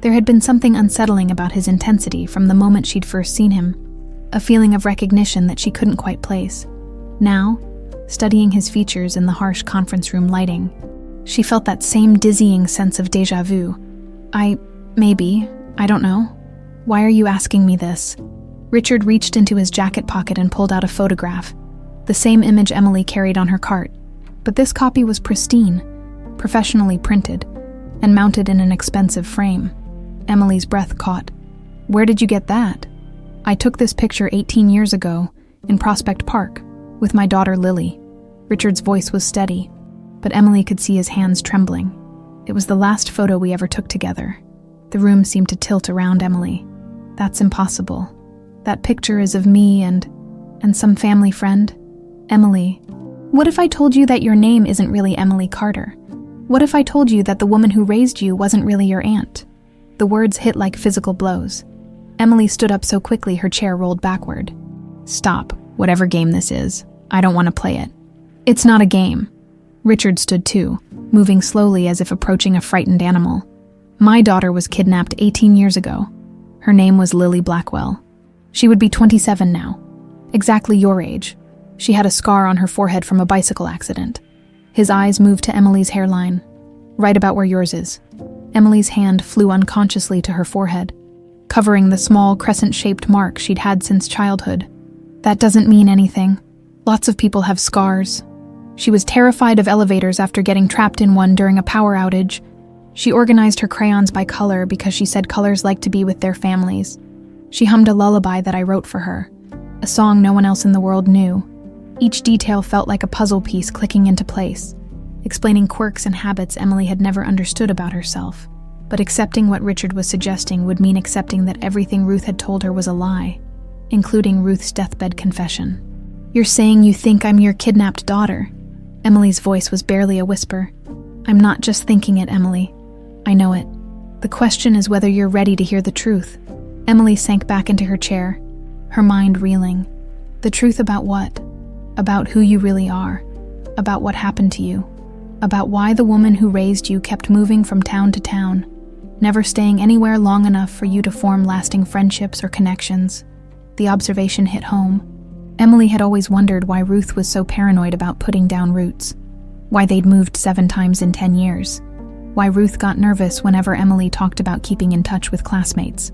A: There had been something unsettling about his intensity from the moment she'd first seen him, a feeling of recognition that she couldn't quite place. Now, studying his features in the harsh conference room lighting, she felt that same dizzying sense of déjà vu. I don't know. Why are you asking me this? Richard reached into his jacket pocket and pulled out a photograph, the same image Emily carried on her cart, but this copy was pristine, professionally printed, and mounted in an expensive frame. Emily's breath caught. Where did you get that? I took this picture 18 years ago, in Prospect Park, with my daughter Lily. Richard's voice was steady, but Emily could see his hands trembling. It was the last photo we ever took together. The room seemed to tilt around Emily. That's impossible. That picture is of me and some family friend. Emily, what if I told you that your name isn't really Emily Carter? What if I told you that the woman who raised you wasn't really your aunt? The words hit like physical blows. Emily stood up so quickly her chair rolled backward. Stop, whatever game this is. I don't want to play it. It's not a game. Richard stood too, moving slowly as if approaching a frightened animal. My daughter was kidnapped 18 years ago. Her name was Lily Blackwell. She would be 27 now. Exactly your age. She had a scar on her forehead from a bicycle accident. His eyes moved to Emily's hairline, right about where yours is. Emily's hand flew unconsciously to her forehead, covering the small crescent-shaped mark she'd had since childhood. That doesn't mean anything. Lots of people have scars. She was terrified of elevators after getting trapped in one during a power outage. She organized her crayons by color because she said colors like to be with their families. She hummed a lullaby that I wrote for her, a song no one else in the world knew. Each detail felt like a puzzle piece clicking into place, explaining quirks and habits Emily had never understood about herself. But accepting what Richard was suggesting would mean accepting that everything Ruth had told her was a lie, including Ruth's deathbed confession. You're saying you think I'm your kidnapped daughter? Emily's voice was barely a whisper. I'm not just thinking it, Emily. I know it. The question is whether you're ready to hear the truth. Emily sank back into her chair, her mind reeling. The truth about what? About who you really are. About what happened to you. About why the woman who raised you kept moving from town to town, never staying anywhere long enough for you to form lasting friendships or connections. The observation hit home. Emily had always wondered why Ruth was so paranoid about putting down roots, why they'd moved 7 times in 10 years, why Ruth got nervous whenever Emily talked about keeping in touch with classmates.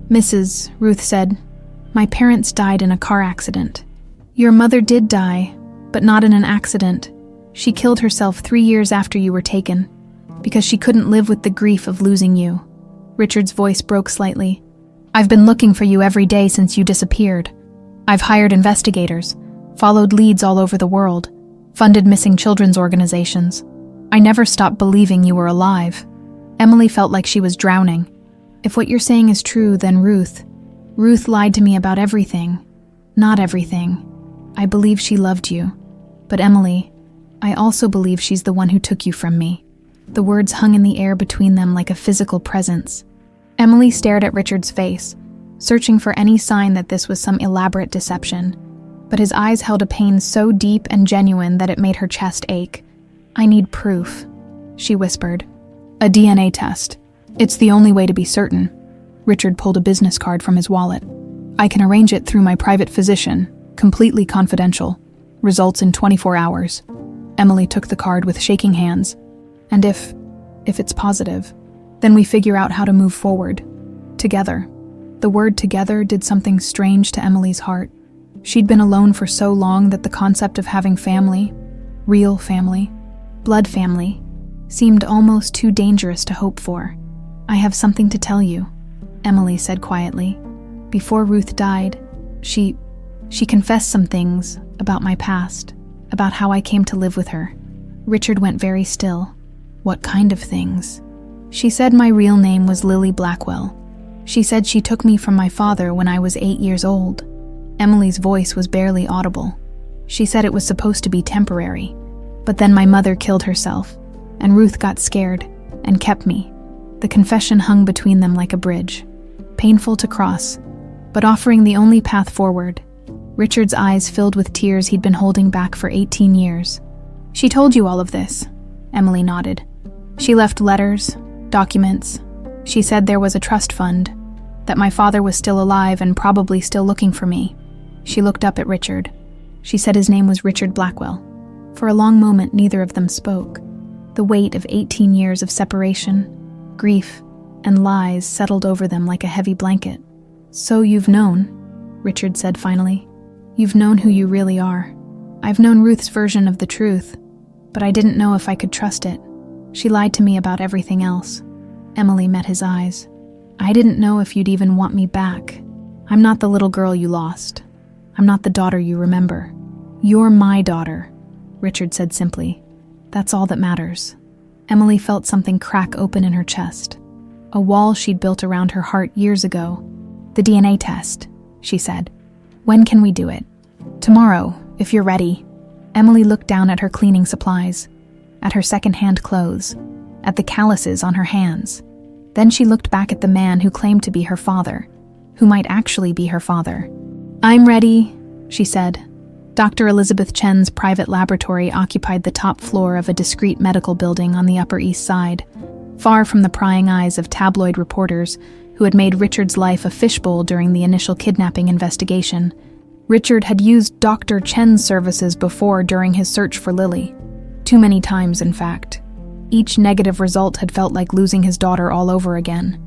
A: Mrs., Ruth said, my parents died in a car accident. Your mother did die, but not in an accident. She killed herself 3 years after you were taken, because she couldn't live with the grief of losing you. Richard's voice broke slightly. I've been looking for you every day since you disappeared. I've hired investigators, followed leads all over the world, funded missing children's organizations. I never stopped believing you were alive. Emily felt like she was drowning. If what you're saying is true, then Ruth lied to me about everything. Not everything. I believe she loved you. But Emily, I also believe she's the one who took you from me. The words hung in the air between them like a physical presence. Emily stared at Richard's face, searching for any sign that this was some elaborate deception. But his eyes held a pain so deep and genuine that it made her chest ache. I need proof, she whispered. A DNA test. It's the only way to be certain. Richard pulled a business card from his wallet. I can arrange it through my private physician, completely confidential. Results in 24 hours. Emily took the card with shaking hands. And if it's positive, then we figure out how to move forward. Together. The word together did something strange to Emily's heart. She'd been alone for so long that the concept of having family, real family, blood family, seemed almost too dangerous to hope for. I have something to tell you, Emily said quietly. Before Ruth died, she confessed some things about my past, about how I came to live with her. Richard went very still. What kind of things? She said my real name was Lily Blackwell. She said she took me from my father when I was 8 years old. Emily's voice was barely audible. She said it was supposed to be temporary, but then my mother killed herself, and Ruth got scared and kept me. The confession hung between them like a bridge, painful to cross, but offering the only path forward. Richard's eyes filled with tears he'd been holding back for 18 years. She told you all of this, Emily nodded. She left letters, documents, She said there was a trust fund, that my father was still alive and probably still looking for me. She looked up at Richard. She said his name was Richard Blackwell. For a long moment, neither of them spoke. The weight of 18 years of separation, grief, and lies settled over them like a heavy blanket. "So you've known," Richard said finally. "You've known who you really are. I've known Ruth's version of the truth, but I didn't know if I could trust it. She lied to me about everything else." Emily met his eyes. "I didn't know if you'd even want me back. I'm not the little girl you lost. I'm not the daughter you remember. You're my daughter," Richard said simply. "That's all that matters." Emily felt something crack open in her chest. A wall she'd built around her heart years ago. "The DNA test," she said. "When can we do it?" "Tomorrow, if you're ready." Emily looked down at her cleaning supplies, at her second-hand clothes, at the calluses on her hands. Then she looked back at the man who claimed to be her father, who might actually be her father. "I'm ready," she said. Dr. Elizabeth Chen's private laboratory occupied the top floor of a discreet medical building on the Upper East Side, far from the prying eyes of tabloid reporters who had made Richard's life a fishbowl during the initial kidnapping investigation. Richard had used Dr. Chen's services before during his search for Lily. Too many times, in fact. Each negative result had felt like losing his daughter all over again.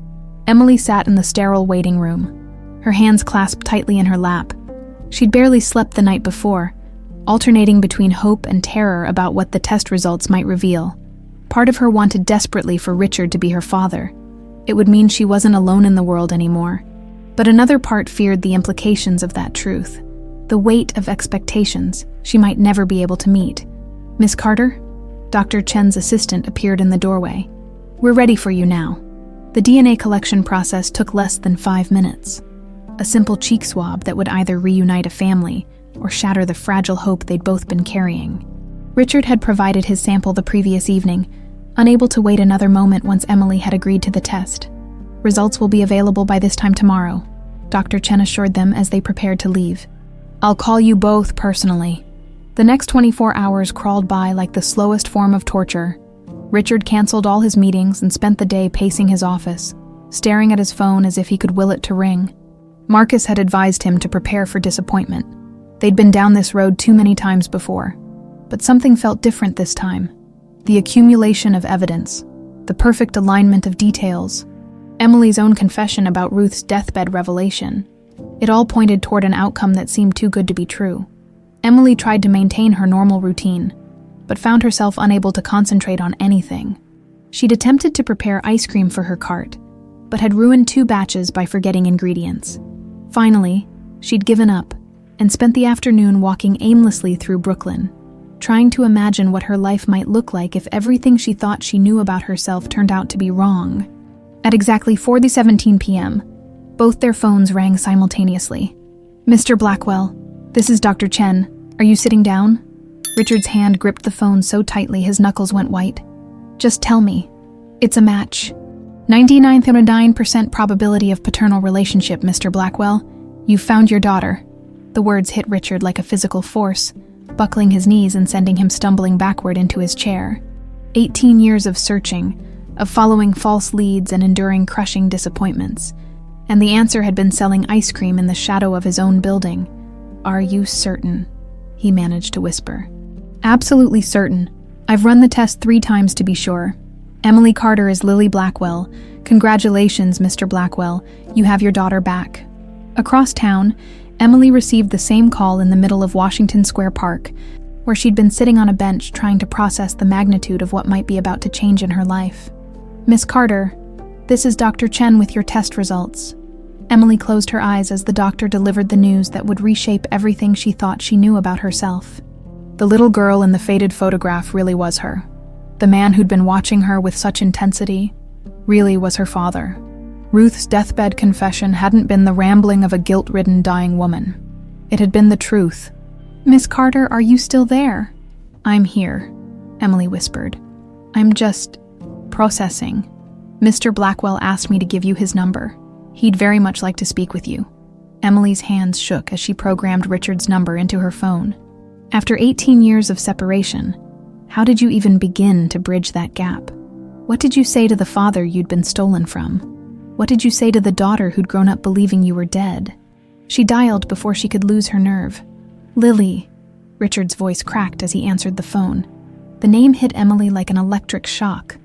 A: Emily sat in the sterile waiting room, her hands clasped tightly in her lap. She'd barely slept the night before, alternating between hope and terror about what the test results might reveal. Part of her wanted desperately for Richard to be her father. It would mean she wasn't alone in the world anymore. But another part feared the implications of that truth, the weight of expectations she might never be able to meet. "Miss Carter?" Dr. Chen's assistant appeared in the doorway. "We're ready for you now." The DNA collection process took less than 5 minutes. A simple cheek swab that would either reunite a family or shatter the fragile hope they'd both been carrying. Richard had provided his sample the previous evening, unable to wait another moment once Emily had agreed to the test. "Results will be available by this time tomorrow," Dr. Chen assured them as they prepared to leave. "I'll call you both personally." The next 24 hours crawled by like the slowest form of torture. Richard canceled all his meetings and spent the day pacing his office, staring at his phone as if he could will it to ring. Marcus had advised him to prepare for disappointment. They'd been down this road too many times before. But something felt different this time. The accumulation of evidence, the perfect alignment of details, Emily's own confession about Ruth's deathbed revelation. It all pointed toward an outcome that seemed too good to be true. Emily tried to maintain her normal routine, but found herself unable to concentrate on anything. She'd attempted to prepare ice cream for her cart, but had ruined 2 batches by forgetting ingredients. Finally, she'd given up and spent the afternoon walking aimlessly through Brooklyn, trying to imagine what her life might look like if everything she thought she knew about herself turned out to be wrong. At exactly 4:17 p.m., both their phones rang simultaneously. "Mr. Blackwell, this is Dr. Chen. Are you sitting down?" Richard's hand gripped the phone so tightly his knuckles went white. "Just tell me. It's a match. 99.9% probability of paternal relationship, Mr. Blackwell. You've found your daughter." The words hit Richard like a physical force, buckling his knees and sending him stumbling backward into his chair. 18 years of searching, of following false leads and enduring crushing disappointments. And the answer had been selling ice cream in the shadow of his own building. "Are you certain?" he managed to whisper. "Absolutely certain. I've run the test 3 times to be sure. Emily Carter is Lily Blackwell. Congratulations, Mr. Blackwell. You have your daughter back." Across town, Emily received the same call in the middle of Washington Square Park, where she'd been sitting on a bench trying to process the magnitude of what might be about to change in her life. "Miss Carter, this is Dr. Chen with your test results." Emily closed her eyes as the doctor delivered the news that would reshape everything she thought she knew about herself. The little girl in the faded photograph really was her. The man who'd been watching her with such intensity really was her father. Ruth's deathbed confession hadn't been the rambling of a guilt-ridden dying woman. It had been the truth. "Miss Carter, are you still there?" "I'm here," Emily whispered. "I'm just processing. Mr. Blackwell asked me to give you his number. He'd very much like to speak with you." Emily's hands shook as she programmed Richard's number into her phone. After 18 years of separation, how did you even begin to bridge that gap? What did you say to the father you'd been stolen from? What did you say to the daughter who'd grown up believing you were dead? She dialed before she could lose her nerve. Lily. Richard's voice cracked as he answered the phone. The name hit Emily like an electric shock.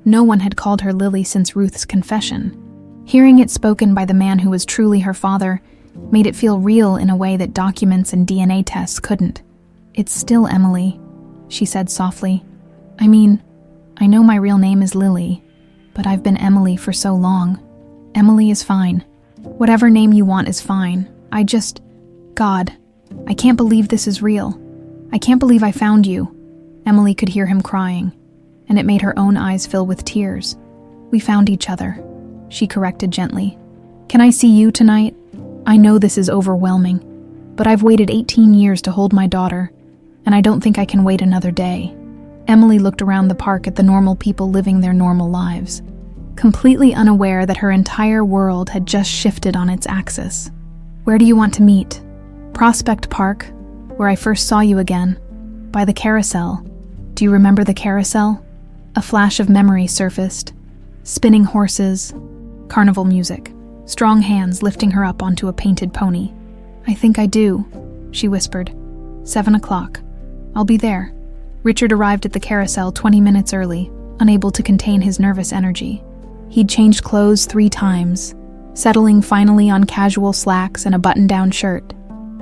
A: No one had called her Lily since Ruth's confession. Hearing it spoken by the man who was truly her father made it feel real in a way that documents and DNA tests couldn't. It's still Emily, she said softly. I know my real name is Lily, but I've been Emily for so long. Emily is fine. Whatever name you want is fine. God, I can't believe this is real. I can't believe I found you. Emily could hear him crying, and it made her own eyes fill with tears. We found each other, she corrected gently. Can I see you tonight? I know this is overwhelming, but I've waited 18 years to hold my daughter, and I don't think I can wait another day. Emily looked around the park at the normal people living their normal lives, completely unaware that her entire world had just shifted on its axis. Where do you want to meet? Prospect Park, where I first saw you again. By the carousel. Do you remember the carousel? A flash of memory surfaced. Spinning horses, carnival music, strong hands lifting her up onto a painted pony. I think I do, she whispered. 7 o'clock. I'll be there. Richard arrived at the carousel 20 minutes early, unable to contain his nervous energy. He'd changed clothes 3 times, settling finally on casual slacks and a button-down shirt.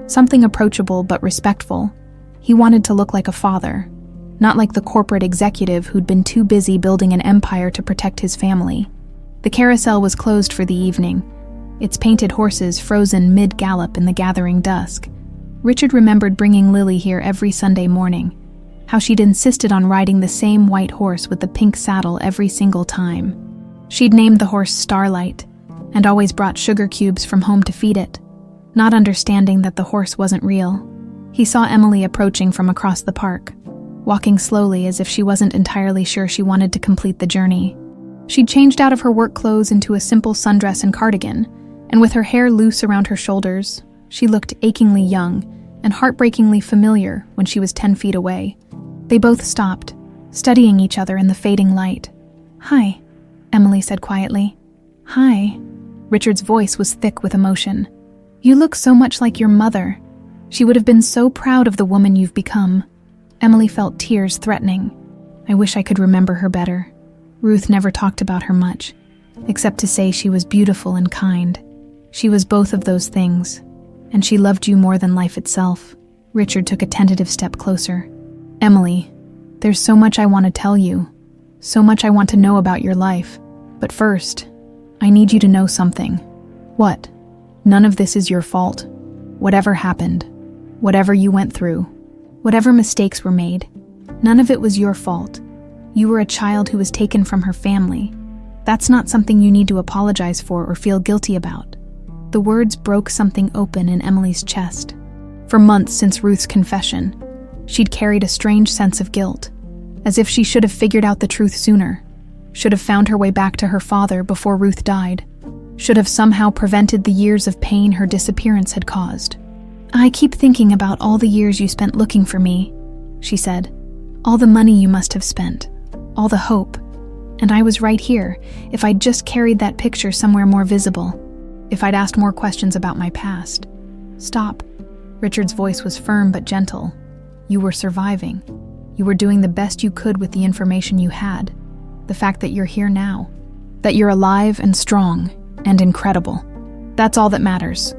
A: Something approachable but respectful. He wanted to look like a father, not like the corporate executive who'd been too busy building an empire to protect his family. The carousel was closed for the evening, its painted horses frozen mid-gallop in the gathering dusk. Richard remembered bringing Lily here every Sunday morning, how she'd insisted on riding the same white horse with the pink saddle every single time. She'd named the horse Starlight, and always brought sugar cubes from home to feed it, not understanding that the horse wasn't real. He saw Emily approaching from across the park, walking slowly as if she wasn't entirely sure she wanted to complete the journey. She'd changed out of her work clothes into a simple sundress and cardigan, and with her hair loose around her shoulders, she looked achingly young and heartbreakingly familiar when she was 10 feet away. They both stopped, studying each other in the fading light. Hi, Emily said quietly. Hi. Richard's voice was thick with emotion. You look so much like your mother. She would have been so proud of the woman you've become. Emily felt tears threatening. I wish I could remember her better. Ruth never talked about her much, except to say she was beautiful and kind. She was both of those things, and she loved you more than life itself. Richard took a tentative step closer. Emily, there's so much I want to tell you, so much I want to know about your life. But first, I need you to know something. What? None of this is your fault. Whatever happened, whatever you went through, whatever mistakes were made, none of it was your fault. You were a child who was taken from her family. That's not something you need to apologize for or feel guilty about. The words broke something open in Emily's chest. For months since Ruth's confession, she'd carried a strange sense of guilt, as if she should have figured out the truth sooner, should have found her way back to her father before Ruth died, should have somehow prevented the years of pain her disappearance had caused. I keep thinking about all the years you spent looking for me, she said. All the money you must have spent, all the hope. And I was right here, if I'd just carried that picture somewhere more visible, if I'd asked more questions about my past. Stop. Richard's voice was firm but gentle. You were surviving. You were doing the best you could with the information you had. The fact that you're here now, that you're alive and strong and incredible, that's all that matters.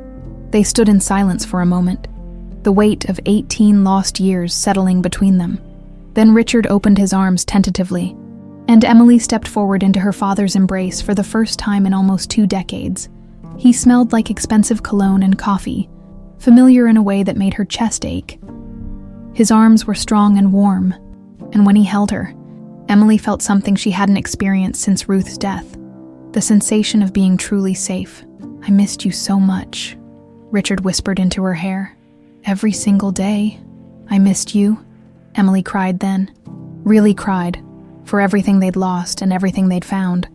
A: They stood in silence for a moment, the weight of 18 lost years settling between them. Then Richard opened his arms tentatively, and Emily stepped forward into her father's embrace for the first time in almost 2 decades. He smelled like expensive cologne and coffee, familiar in a way that made her chest ache. His arms were strong and warm, and when he held her, Emily felt something she hadn't experienced since Ruth's death, the sensation of being truly safe. I missed you so much, Richard whispered into her hair. Every single day, I missed you, Emily cried then. Really cried, for everything they'd lost and everything they'd found,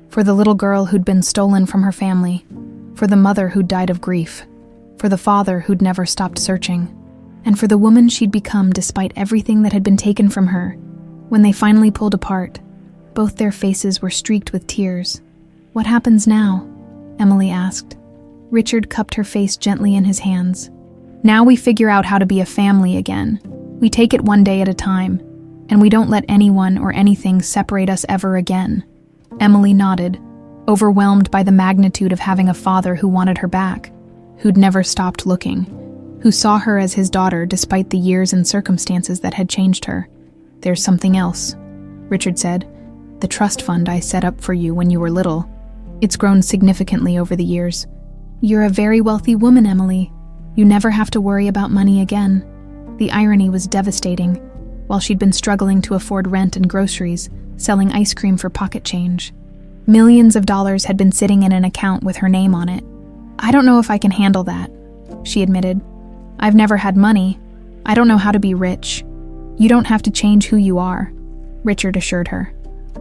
A: for the little girl who'd been stolen from her family, for the mother who'd died of grief, for the father who'd never stopped searching, and for the woman she'd become despite everything that had been taken from her. When they finally pulled apart, Both their faces were streaked with tears. "What happens now?" Emily asked. Richard cupped her face gently in his hands. "Now we figure out how to be a family again. We take it one day at a time, and we don't let anyone or anything separate us ever again." Emily nodded, overwhelmed by the magnitude of having a father who wanted her back, who'd never stopped looking, who saw her as his daughter despite the years and circumstances that had changed her. "There's something else," Richard said. "The trust fund I set up for you when you were little. It's grown significantly over the years. You're a very wealthy woman, Emily. You never have to worry about money again." The irony was devastating. While she'd been struggling to afford rent and groceries, selling ice cream for pocket change, millions of dollars had been sitting in an account with her name on it. "I don't know if I can handle that," she admitted. "I've never had money. I don't know how to be rich." "You don't have to change who you are," Richard assured her.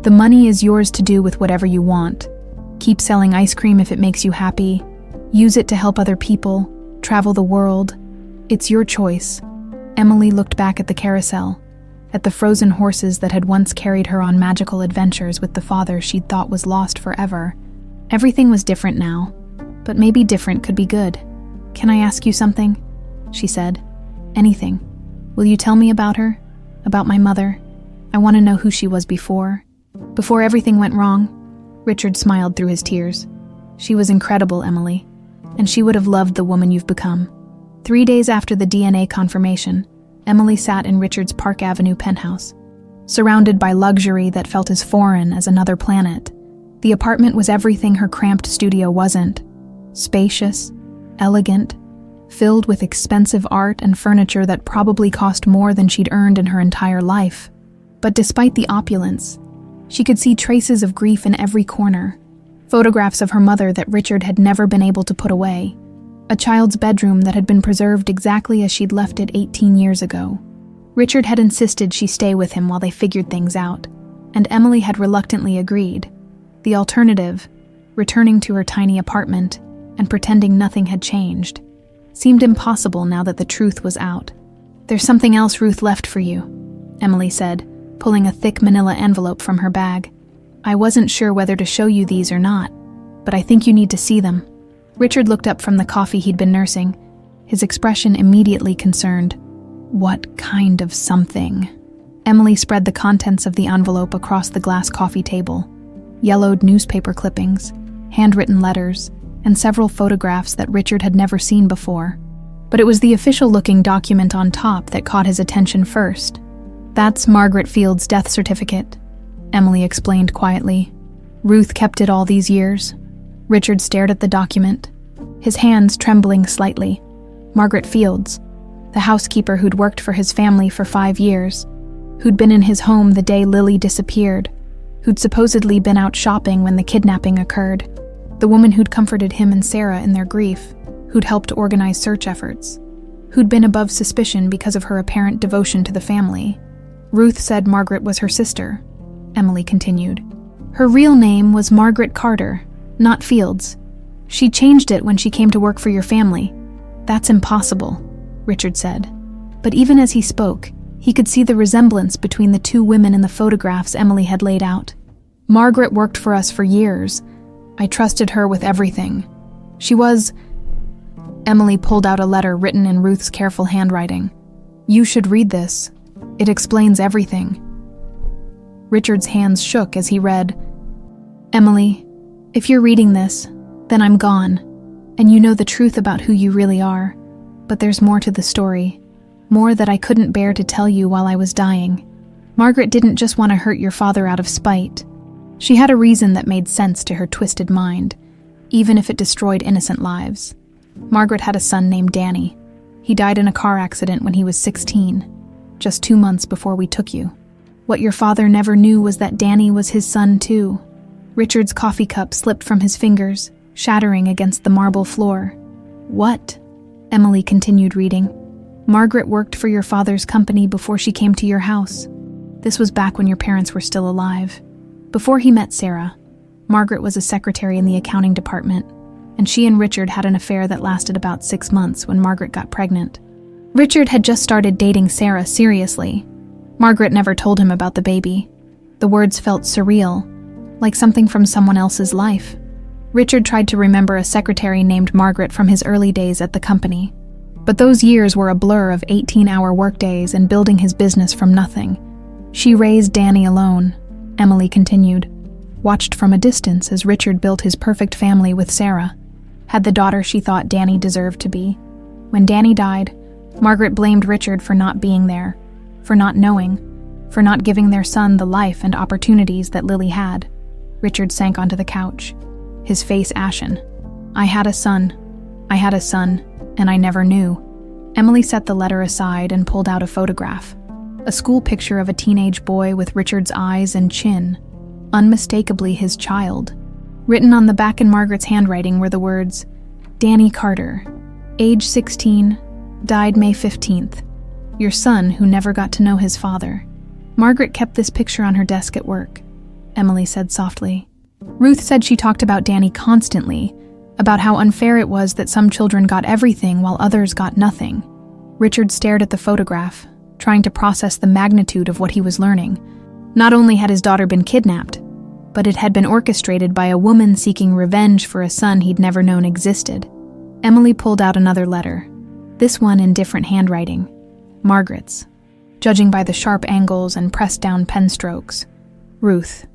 A: "The money is yours to do with whatever you want. Keep selling ice cream if it makes you happy. Use it to help other people. Travel the world. It's your choice." Emily looked back at the carousel, at the frozen horses that had once carried her on magical adventures with the father she'd thought was lost forever. Everything was different now, but maybe different could be good. "Can I ask you something?" she said. "Anything. Will you tell me about her? About my mother? I want to know who she was before everything went wrong." Richard smiled through his tears. "She was incredible, Emily, and she would have loved the woman you've become." 3 days after the DNA confirmation, Emily sat in Richard's Park Avenue penthouse, surrounded by luxury that felt as foreign as another planet. The apartment was everything her cramped studio wasn't. Spacious, elegant, filled with expensive art and furniture that probably cost more than she'd earned in her entire life. But despite the opulence, she could see traces of grief in every corner. Photographs of her mother that Richard had never been able to put away. A child's bedroom that had been preserved exactly as she'd left it 18 years ago. Richard had insisted she stay with him while they figured things out, and Emily had reluctantly agreed. The alternative, returning to her tiny apartment and pretending nothing had changed, seemed impossible now that the truth was out. "There's something else Ruth left for you," Emily said, pulling a thick manila envelope from her bag. "I wasn't sure whether to show you these or not, but I think you need to see them." Richard looked up from the coffee he'd been nursing, his expression immediately concerned. "What kind of something?" Emily spread the contents of the envelope across the glass coffee table. Yellowed newspaper clippings, handwritten letters, and several photographs that Richard had never seen before. But it was the official-looking document on top that caught his attention first. "That's Margaret Field's death certificate," Emily explained quietly. "Ruth kept it all these years." Richard stared at the document, his hands trembling slightly. Margaret Fields, the housekeeper who'd worked for his family for 5 years, who'd been in his home the day Lily disappeared, who'd supposedly been out shopping when the kidnapping occurred, the woman who'd comforted him and Sarah in their grief, who'd helped organize search efforts, who'd been above suspicion because of her apparent devotion to the family. Ruth said Margaret was her sister, Emily continued. Her real name was Margaret Carter, not Fields. She changed it when she came to work for your family. That's impossible, Richard said. But even as he spoke, he could see the resemblance between the two women in the photographs Emily had laid out. Margaret worked for us for years. I trusted her with everything. She was... Emily pulled out a letter written in Ruth's careful handwriting. You should read this. It explains everything. Richard's hands shook as he read, Emily, if you're reading this, then I'm gone, and you know the truth about who you really are. But there's more to the story, more that I couldn't bear to tell you while I was dying. Margaret didn't just want to hurt your father out of spite. She had a reason that made sense to her twisted mind, even if it destroyed innocent lives. Margaret had a son named Danny. He died in a car accident when he was 16, just 2 months before we took you. What your father never knew was that Danny was his son too. Richard's coffee cup slipped from his fingers, shattering against the marble floor. What? Emily continued reading. Margaret worked for your father's company before she came to your house. This was back when your parents were still alive. Before he met Sarah, Margaret was a secretary in the accounting department, and she and Richard had an affair that lasted about 6 months when Margaret got pregnant. Richard had just started dating Sarah seriously. Margaret never told him about the baby. The words felt surreal, like something from someone else's life. Richard tried to remember a secretary named Margaret from his early days at the company. But those years were a blur of 18-hour workdays and building his business from nothing. She raised Danny alone, Emily continued, watched from a distance as Richard built his perfect family with Sarah, had the daughter she thought Danny deserved to be. When Danny died, Margaret blamed Richard for not being there, for not knowing, for not giving their son the life and opportunities that Lily had. Richard sank onto the couch, his face ashen. I had a son, and I never knew. Emily set the letter aside and pulled out a photograph. A school picture of a teenage boy with Richard's eyes and chin, unmistakably his child. Written on the back in Margaret's handwriting were the words, Danny Carter, age 16, died May 15th. Your son who never got to know his father. Margaret kept this picture on her desk at work, Emily said softly. Ruth said she talked about Danny constantly, about how unfair it was that some children got everything while others got nothing. Richard stared at the photograph, trying to process the magnitude of what he was learning. Not only had his daughter been kidnapped, but it had been orchestrated by a woman seeking revenge for a son he'd never known existed. Emily pulled out another letter, this one in different handwriting, Margaret's, judging by the sharp angles and pressed-down pen strokes. Ruth,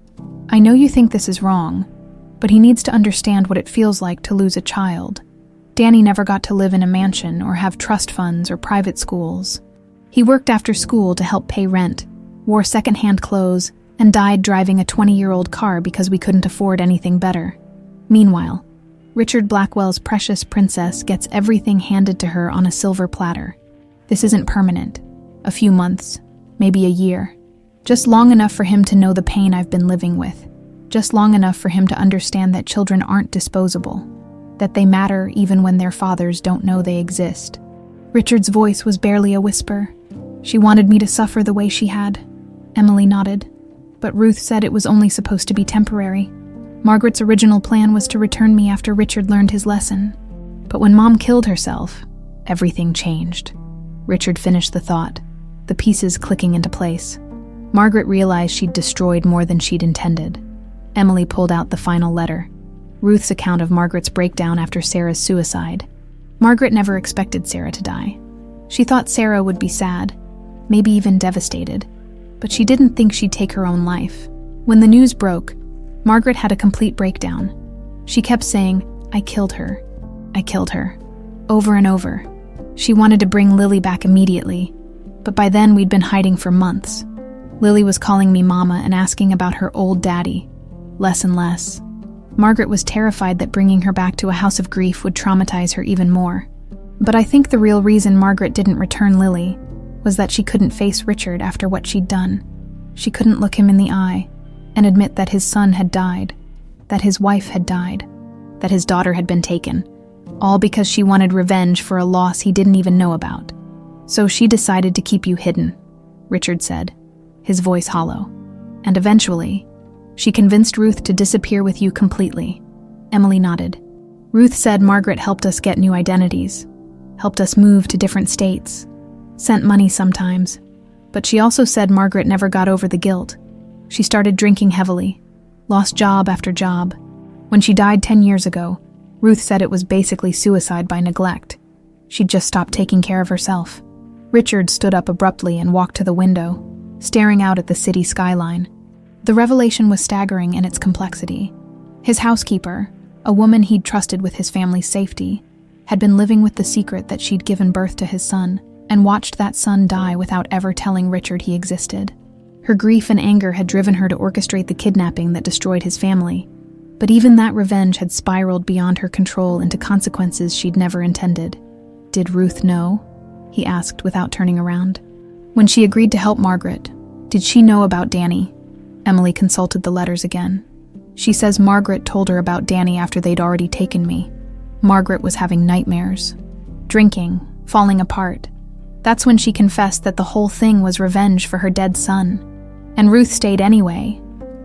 A: I know you think this is wrong, but he needs to understand what it feels like to lose a child. Danny never got to live in a mansion or have trust funds or private schools. He worked after school to help pay rent, wore second-hand clothes, and died driving a 20-year-old car because we couldn't afford anything better. Meanwhile, Richard Blackwell's precious princess gets everything handed to her on a silver platter. This isn't permanent. A few months, maybe a year. Just long enough for him to know the pain I've been living with. Just long enough for him to understand that children aren't disposable, that they matter even when their fathers don't know they exist. Richard's voice was barely a whisper. She wanted me to suffer the way she had. Emily nodded. But Ruth said it was only supposed to be temporary. Margaret's original plan was to return me after Richard learned his lesson. But when Mom killed herself, everything changed. Richard finished the thought, the pieces clicking into place. Margaret realized she'd destroyed more than she'd intended. Emily pulled out the final letter, Ruth's account of Margaret's breakdown after Sarah's suicide. Margaret never expected Sarah to die. She thought Sarah would be sad, maybe even devastated, but she didn't think she'd take her own life. When the news broke, Margaret had a complete breakdown. She kept saying, I killed her, over and over. She wanted to bring Lily back immediately, but by then we'd been hiding for months. Lily was calling me Mama and asking about her old daddy, less and less. Margaret was terrified that bringing her back to a house of grief would traumatize her even more. But I think the real reason Margaret didn't return Lily was that she couldn't face Richard after what she'd done. She couldn't look him in the eye and admit that his son had died, that his wife had died, that his daughter had been taken, all because she wanted revenge for a loss he didn't even know about. So she decided to keep you hidden, Richard said, his voice hollow. And eventually, she convinced Ruth to disappear with you completely. Emily nodded. Ruth said Margaret helped us get new identities, helped us move to different states, sent money sometimes, but she also said Margaret never got over the guilt. She started drinking heavily, lost job after job. When she died 10 years ago, Ruth said it was basically suicide by neglect. She'd just stopped taking care of herself. Richard stood up abruptly and walked to the window, staring out at the city skyline. The revelation was staggering in its complexity. His housekeeper, a woman he'd trusted with his family's safety, had been living with the secret that she'd given birth to his son and watched that son die without ever telling Richard he existed. Her grief and anger had driven her to orchestrate the kidnapping that destroyed his family, but even that revenge had spiraled beyond her control into consequences she'd never intended. Did Ruth know? He asked without turning around. When she agreed to help Margaret, did she know about Danny? Emily consulted the letters again. She says Margaret told her about Danny after they'd already taken me. Margaret was having nightmares, drinking, falling apart. That's when she confessed that the whole thing was revenge for her dead son. And Ruth stayed anyway.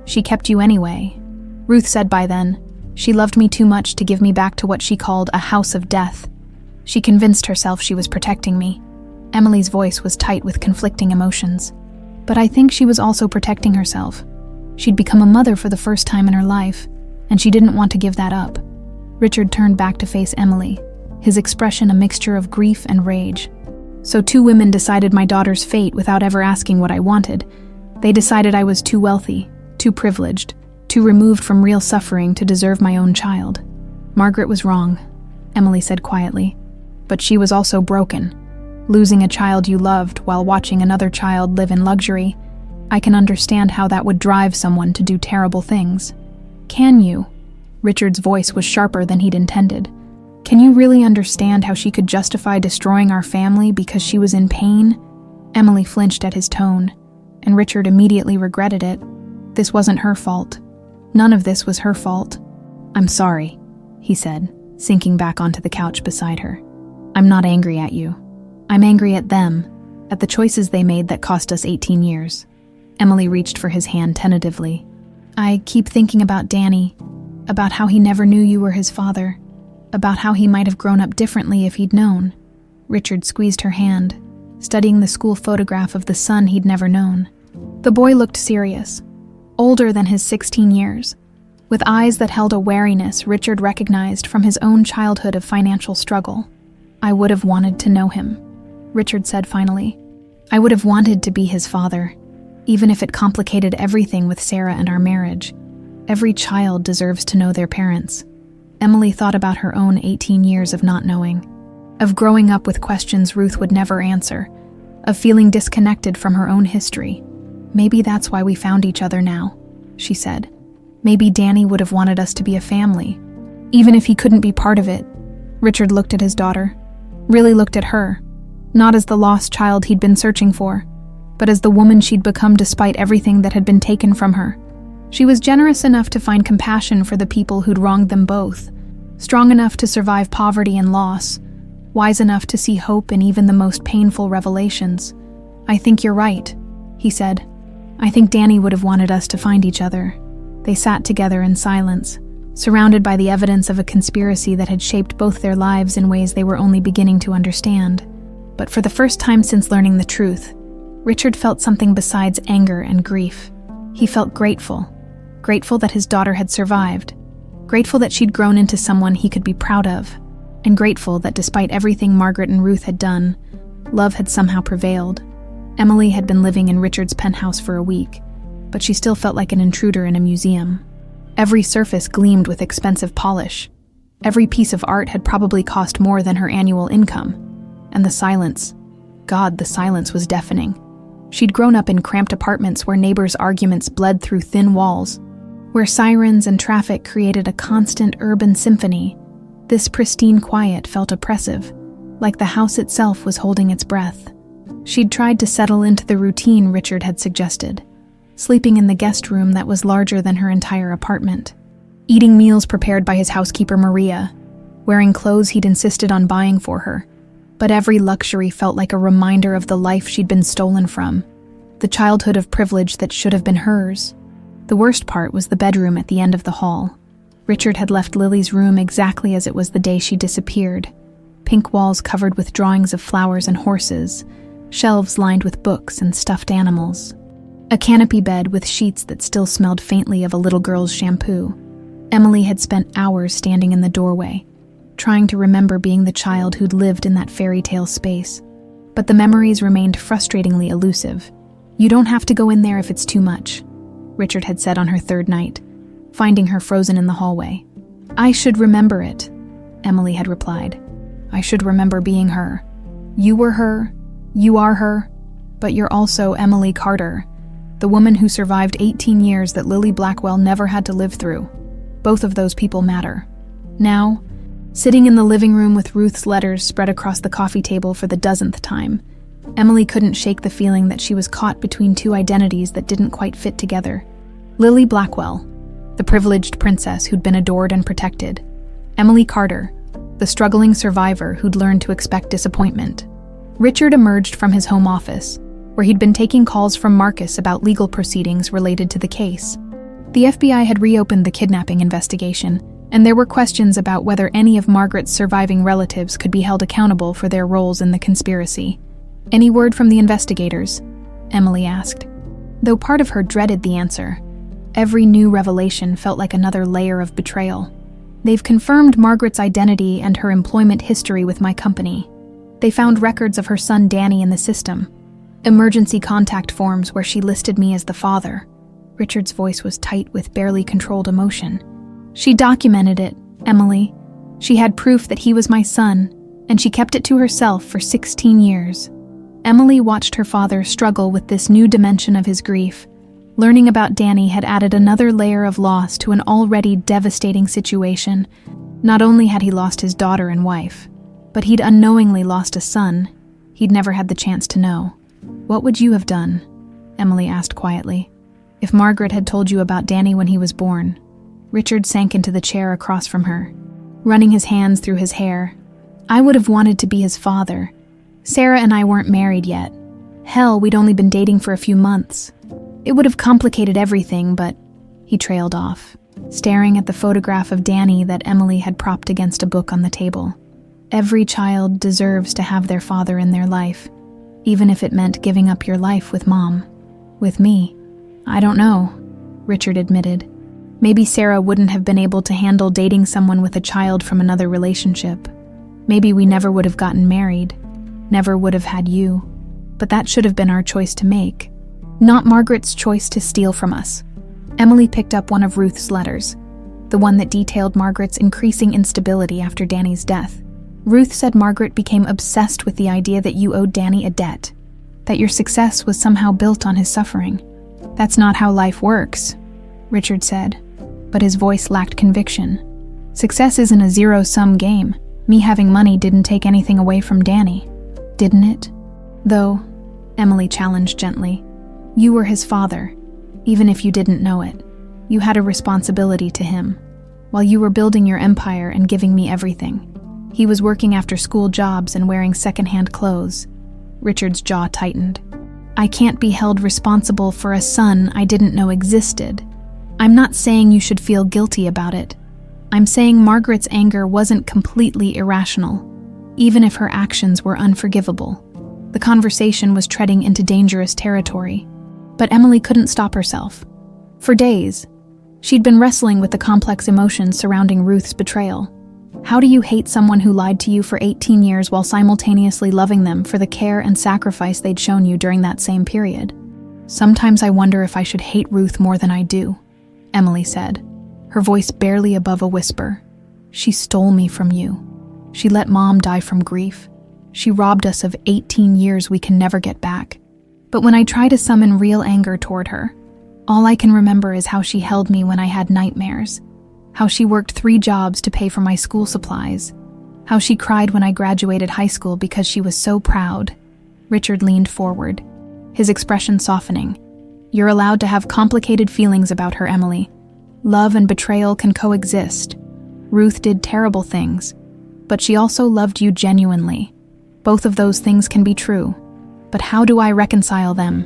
A: She kept you anyway. Ruth said by then, she loved me too much to give me back to what she called a house of death. She convinced herself she was protecting me. Emily's voice was tight with conflicting emotions. But I think she was also protecting herself. She'd become a mother for the first time in her life, and she didn't want to give that up. Richard turned back to face Emily, his expression a mixture of grief and rage. So 2 women decided my daughter's fate without ever asking what I wanted. They decided I was too wealthy, too privileged, too removed from real suffering to deserve my own child. Margaret was wrong, Emily said quietly. But she was also broken. Losing a child you loved while watching another child live in luxury, I can understand how that would drive someone to do terrible things. Can you? Richard's voice was sharper than he'd intended. Can you really understand how she could justify destroying our family because she was in pain? Emily flinched at his tone, and Richard immediately regretted it. This wasn't her fault. None of this was her fault. I'm sorry, he said, sinking back onto the couch beside her. I'm not angry at you. I'm angry at them, at the choices they made that cost us 18 years. Emily reached for his hand tentatively. I keep thinking about Danny, about how he never knew you were his father, about how he might have grown up differently if he'd known. Richard squeezed her hand, studying the school photograph of the son he'd never known. The boy looked serious, older than his 16 years. With eyes that held a wariness Richard recognized from his own childhood of financial struggle. I would have wanted to know him, Richard said finally. I would have wanted to be his father, even if it complicated everything with Sarah and our marriage. Every child deserves to know their parents. Emily thought about her own 18 years of not knowing, of growing up with questions Ruth would never answer, of feeling disconnected from her own history. Maybe that's why we found each other now, she said. Maybe Danny would have wanted us to be a family, even if he couldn't be part of it. Richard looked at his daughter, really looked at her, not as the lost child he'd been searching for, but as the woman she'd become despite everything that had been taken from her. She was generous enough to find compassion for the people who'd wronged them both, strong enough to survive poverty and loss, wise enough to see hope in even the most painful revelations. I think you're right, he said. I think Danny would have wanted us to find each other. They sat together in silence, surrounded by the evidence of a conspiracy that had shaped both their lives in ways they were only beginning to understand. But for the first time since learning the truth, Richard felt something besides anger and grief. He felt grateful that his daughter had survived, grateful that she'd grown into someone he could be proud of, and grateful that despite everything Margaret and Ruth had done, love had somehow prevailed. Emily had been living in Richard's penthouse for a week, but she still felt like an intruder in a museum. Every surface gleamed with expensive polish. Every piece of art had probably cost more than her annual income. And the silence. God, the silence was deafening. She'd grown up in cramped apartments where neighbors' arguments bled through thin walls, where sirens and traffic created a constant urban symphony. This pristine quiet felt oppressive, like the house itself was holding its breath. She'd tried to settle into the routine Richard had suggested, sleeping in the guest room that was larger than her entire apartment, eating meals prepared by his housekeeper Maria, wearing clothes he'd insisted on buying for her. But every luxury felt like a reminder of the life she'd been stolen from, the childhood of privilege that should have been hers. The worst part was the bedroom at the end of the hall. Richard had left Lily's room exactly as it was the day she disappeared. Pink walls covered with drawings of flowers and horses, shelves lined with books and stuffed animals. A canopy bed with sheets that still smelled faintly of a little girl's shampoo. Emily had spent hours standing in the doorway, trying to remember being the child who'd lived in that fairy tale space. But the memories remained frustratingly elusive. You don't have to go in there if it's too much, Richard had said on her third night, finding her frozen in the hallway. I should remember it, Emily had replied. I should remember being her. You were her, you are her, but you're also Emily Carter, the woman who survived 18 years that Lily Blackwell never had to live through. Both of those people matter. Now, sitting in the living room with Ruth's letters spread across the coffee table for the dozenth time, Emily couldn't shake the feeling that she was caught between two identities that didn't quite fit together. Lily Blackwell, the privileged princess who'd been adored and protected. Emily Carter, the struggling survivor who'd learned to expect disappointment. Richard emerged from his home office, where he'd been taking calls from Marcus about legal proceedings related to the case. The FBI had reopened the kidnapping investigation, and there were questions about whether any of Margaret's surviving relatives could be held accountable for their roles in the conspiracy. Any word from the investigators? Emily asked. Though part of her dreaded the answer, Every new revelation felt like another layer of betrayal. They've confirmed Margaret's identity and her employment history with my company. They found records of her son Danny in the system. Emergency contact forms where she listed me as the father. Richard's voice was tight with barely controlled emotion. She documented it, Emily. She had proof that he was my son, and she kept it to herself for 16 years. Emily watched her father struggle with this new dimension of his grief. Learning about Danny had added another layer of loss to an already devastating situation. Not only had he lost his daughter and wife, but he'd unknowingly lost a son he'd never had the chance to know. "What would you have done?" Emily asked quietly. "If Margaret had told you about Danny when he was born?" Richard sank into the chair across from her, running his hands through his hair. "I would have wanted to be his father. Sarah and I weren't married yet. Hell, we'd only been dating for a few months. It would have complicated everything, but..." He trailed off, staring at the photograph of Danny that Emily had propped against a book on the table. Every child deserves to have their father in their life, even if it meant giving up your life with Mom. With me, I don't know, Richard admitted. Maybe Sarah wouldn't have been able to handle dating someone with a child from another relationship. Maybe we never would have gotten married, never would have had you. But that should have been our choice to make, not Margaret's choice to steal from us. Emily picked up one of Ruth's letters, the one that detailed Margaret's increasing instability after Danny's death. Ruth said Margaret became obsessed with the idea that you owed Danny a debt, that your success was somehow built on his suffering. "That's not how life works," Richard said, but his voice lacked conviction. "Success isn't a zero-sum game. Me having money didn't take anything away from Danny, didn't it? Though," Emily challenged gently, "you were his father, even if you didn't know it. You had a responsibility to him, while you were building your empire and giving me everything. He was working after-school jobs and wearing second-hand clothes." Richard's jaw tightened. "I can't be held responsible for a son I didn't know existed. I'm not saying you should feel guilty about it. I'm saying Margaret's anger wasn't completely irrational, even if her actions were unforgivable." The conversation was treading into dangerous territory, but Emily couldn't stop herself. For days, she'd been wrestling with the complex emotions surrounding Ruth's betrayal. How do you hate someone who lied to you for 18 years while simultaneously loving them for the care and sacrifice they'd shown you during that same period? "Sometimes I wonder if I should hate Ruth more than I do," Emily said, her voice barely above a whisper. "She stole me from you. She let Mom die from grief. She robbed us of 18 years we can never get back. But when I try to summon real anger toward her, all I can remember is how she held me when I had nightmares, how she worked 3 jobs to pay for my school supplies, how she cried when I graduated high school because she was so proud." Richard leaned forward, his expression softening. "You're allowed to have complicated feelings about her, Emily. Love and betrayal can coexist. Ruth did terrible things, but she also loved you genuinely. Both of those things can be true. But how do I reconcile them?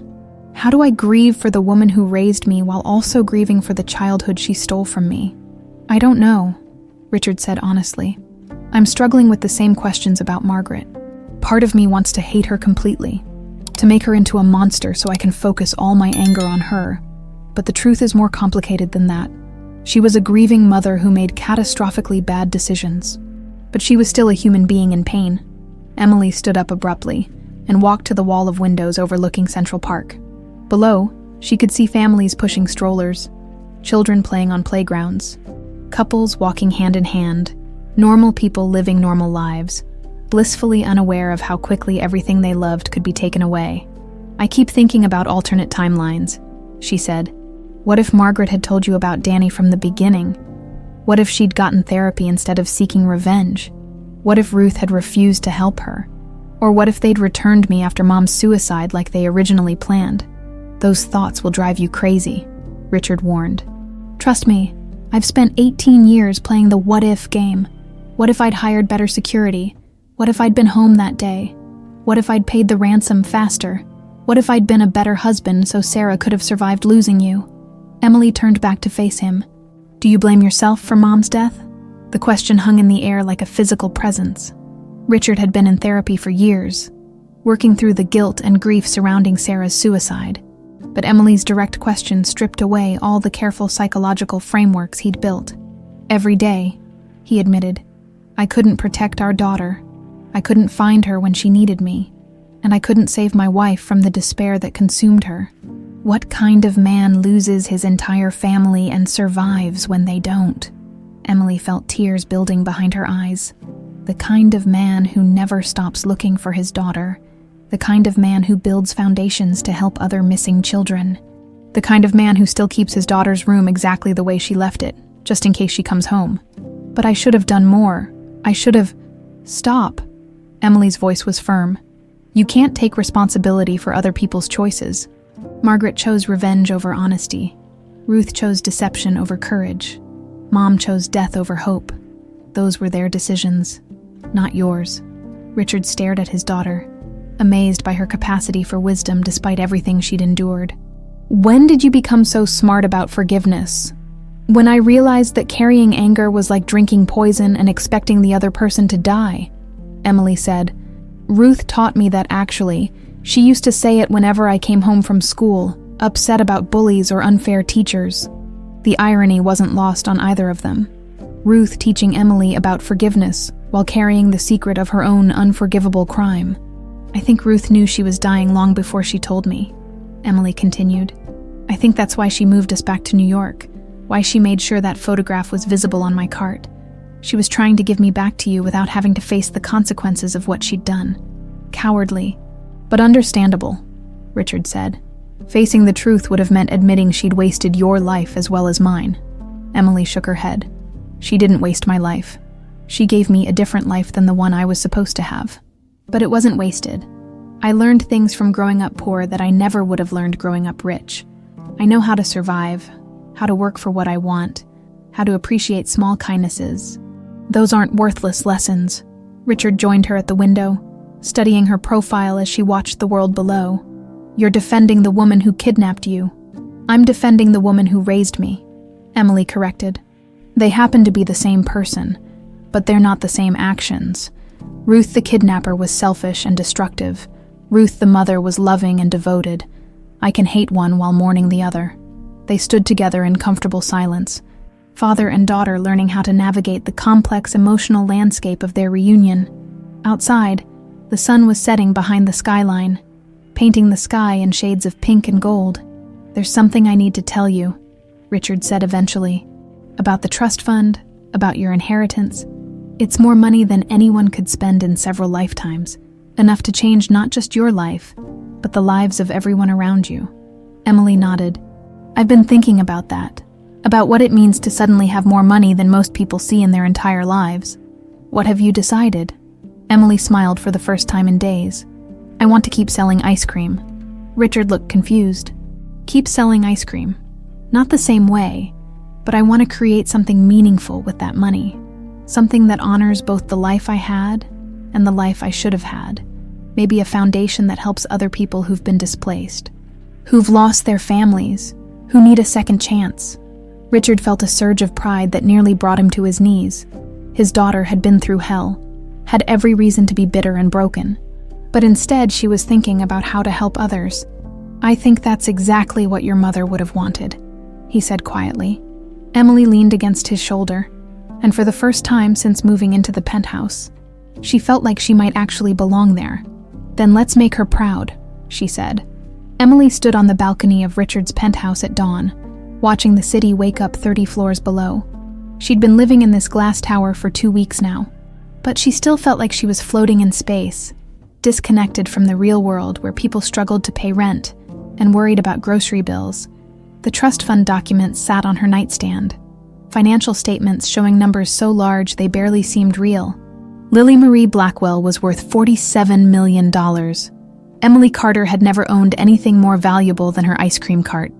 A: How do I grieve for the woman who raised me while also grieving for the childhood she stole from me?" "I don't know," Richard said honestly. "I'm struggling with the same questions about Margaret. Part of me wants to hate her completely, to make her into a monster so I can focus all my anger on her. But the truth is more complicated than that. She was a grieving mother who made catastrophically bad decisions. But she was still a human being in pain." Emily stood up abruptly and walked to the wall of windows overlooking Central Park. Below, she could see families pushing strollers, children playing on playgrounds, couples walking hand in hand, normal people living normal lives, blissfully unaware of how quickly everything they loved could be taken away. "I keep thinking about alternate timelines," she said. "What if Margaret had told you about Danny from the beginning? What if she'd gotten therapy instead of seeking revenge? What if Ruth had refused to help her? Or what if they'd returned me after Mom's suicide like they originally planned? Those thoughts will drive you crazy," Richard warned. "Trust me, I've spent 18 years playing the what-if game. What if I'd hired better security? What if I'd been home that day? What if I'd paid the ransom faster? What if I'd been a better husband so Sarah could have survived losing you?" Emily turned back to face him. "Do you blame yourself for Mom's death?" The question hung in the air like a physical presence. Richard had been in therapy for years, working through the guilt and grief surrounding Sarah's suicide. But Emily's direct question stripped away all the careful psychological frameworks he'd built. Every day, he admitted, I couldn't protect our daughter. I couldn't find her when she needed me. And I couldn't save my wife from the despair that consumed her. What kind of man loses his entire family and survives when they don't? Emily felt tears building behind her eyes. The kind of man who never stops looking for his daughter. The kind of man who builds foundations to help other missing children. The kind of man who still keeps his daughter's room exactly the way she left it, just in case she comes home. But I should have done more. I should have... Stop. Emily's voice was firm. You can't take responsibility for other people's choices. Margaret chose revenge over honesty. Ruth chose deception over courage. Mom chose death over hope. Those were their decisions, not yours. Richard stared at his daughter, amazed by her capacity for wisdom despite everything she'd endured. When did you become so smart about forgiveness? When I realized that carrying anger was like drinking poison and expecting the other person to die, Emily said. Ruth taught me that actually. She used to say it whenever I came home from school, upset about bullies or unfair teachers. The irony wasn't lost on either of them. Ruth teaching Emily about forgiveness while carrying the secret of her own unforgivable crime. I think Ruth knew she was dying long before she told me, Emily continued. I think that's why she moved us back to New York, why she made sure that photograph was visible on my cart. She was trying to give me back to you without having to face the consequences of what she'd done. Cowardly, but understandable, Richard said. Facing the truth would have meant admitting she'd wasted your life as well as mine. Emily shook her head. She didn't waste my life. She gave me a different life than the one I was supposed to have. But it wasn't wasted. I learned things from growing up poor that I never would have learned growing up rich. I know how to survive, how to work for what I want, how to appreciate small kindnesses. Those aren't worthless lessons. Richard joined her at the window, studying her profile as she watched the world below. You're defending the woman who kidnapped you. I'm defending the woman who raised me, Emily corrected. They happen to be the same person, but they're not the same actions. Ruth the kidnapper was selfish and destructive. Ruth the mother was loving and devoted. I can hate one while mourning the other. They stood together in comfortable silence, father and daughter learning how to navigate the complex emotional landscape of their reunion. Outside, the sun was setting behind the skyline, painting the sky in shades of pink and gold. There's something I need to tell you, Richard said eventually. About the trust fund, about your inheritance. It's more money than anyone could spend in several lifetimes, enough to change not just your life, but the lives of everyone around you. Emily nodded. I've been thinking about that, about what it means to suddenly have more money than most people see in their entire lives. What have you decided? Emily smiled for the first time in days. I want to keep selling ice cream. Richard looked confused. Keep selling ice cream. Not the same way, but I want to create something meaningful with that money. Something that honors both the life I had and the life I should have had. Maybe a foundation that helps other people who've been displaced, who've lost their families, who need a second chance. Richard felt a surge of pride that nearly brought him to his knees. His daughter had been through hell, had every reason to be bitter and broken. But instead, she was thinking about how to help others. I think that's exactly what your mother would have wanted, he said quietly. Emily leaned against his shoulder, and for the first time since moving into the penthouse, she felt like she might actually belong there. Then let's make her proud, she said. Emily stood on the balcony of Richard's penthouse at dawn, watching the city wake up 30 floors below. She'd been living in this glass tower for 2 weeks now, but she still felt like she was floating in space, disconnected from the real world where people struggled to pay rent and worried about grocery bills. The trust fund documents sat on her nightstand, financial statements showing numbers so large they barely seemed real. Lily Marie Blackwell was worth $47 million. Emily Carter had never owned anything more valuable than her ice cream cart.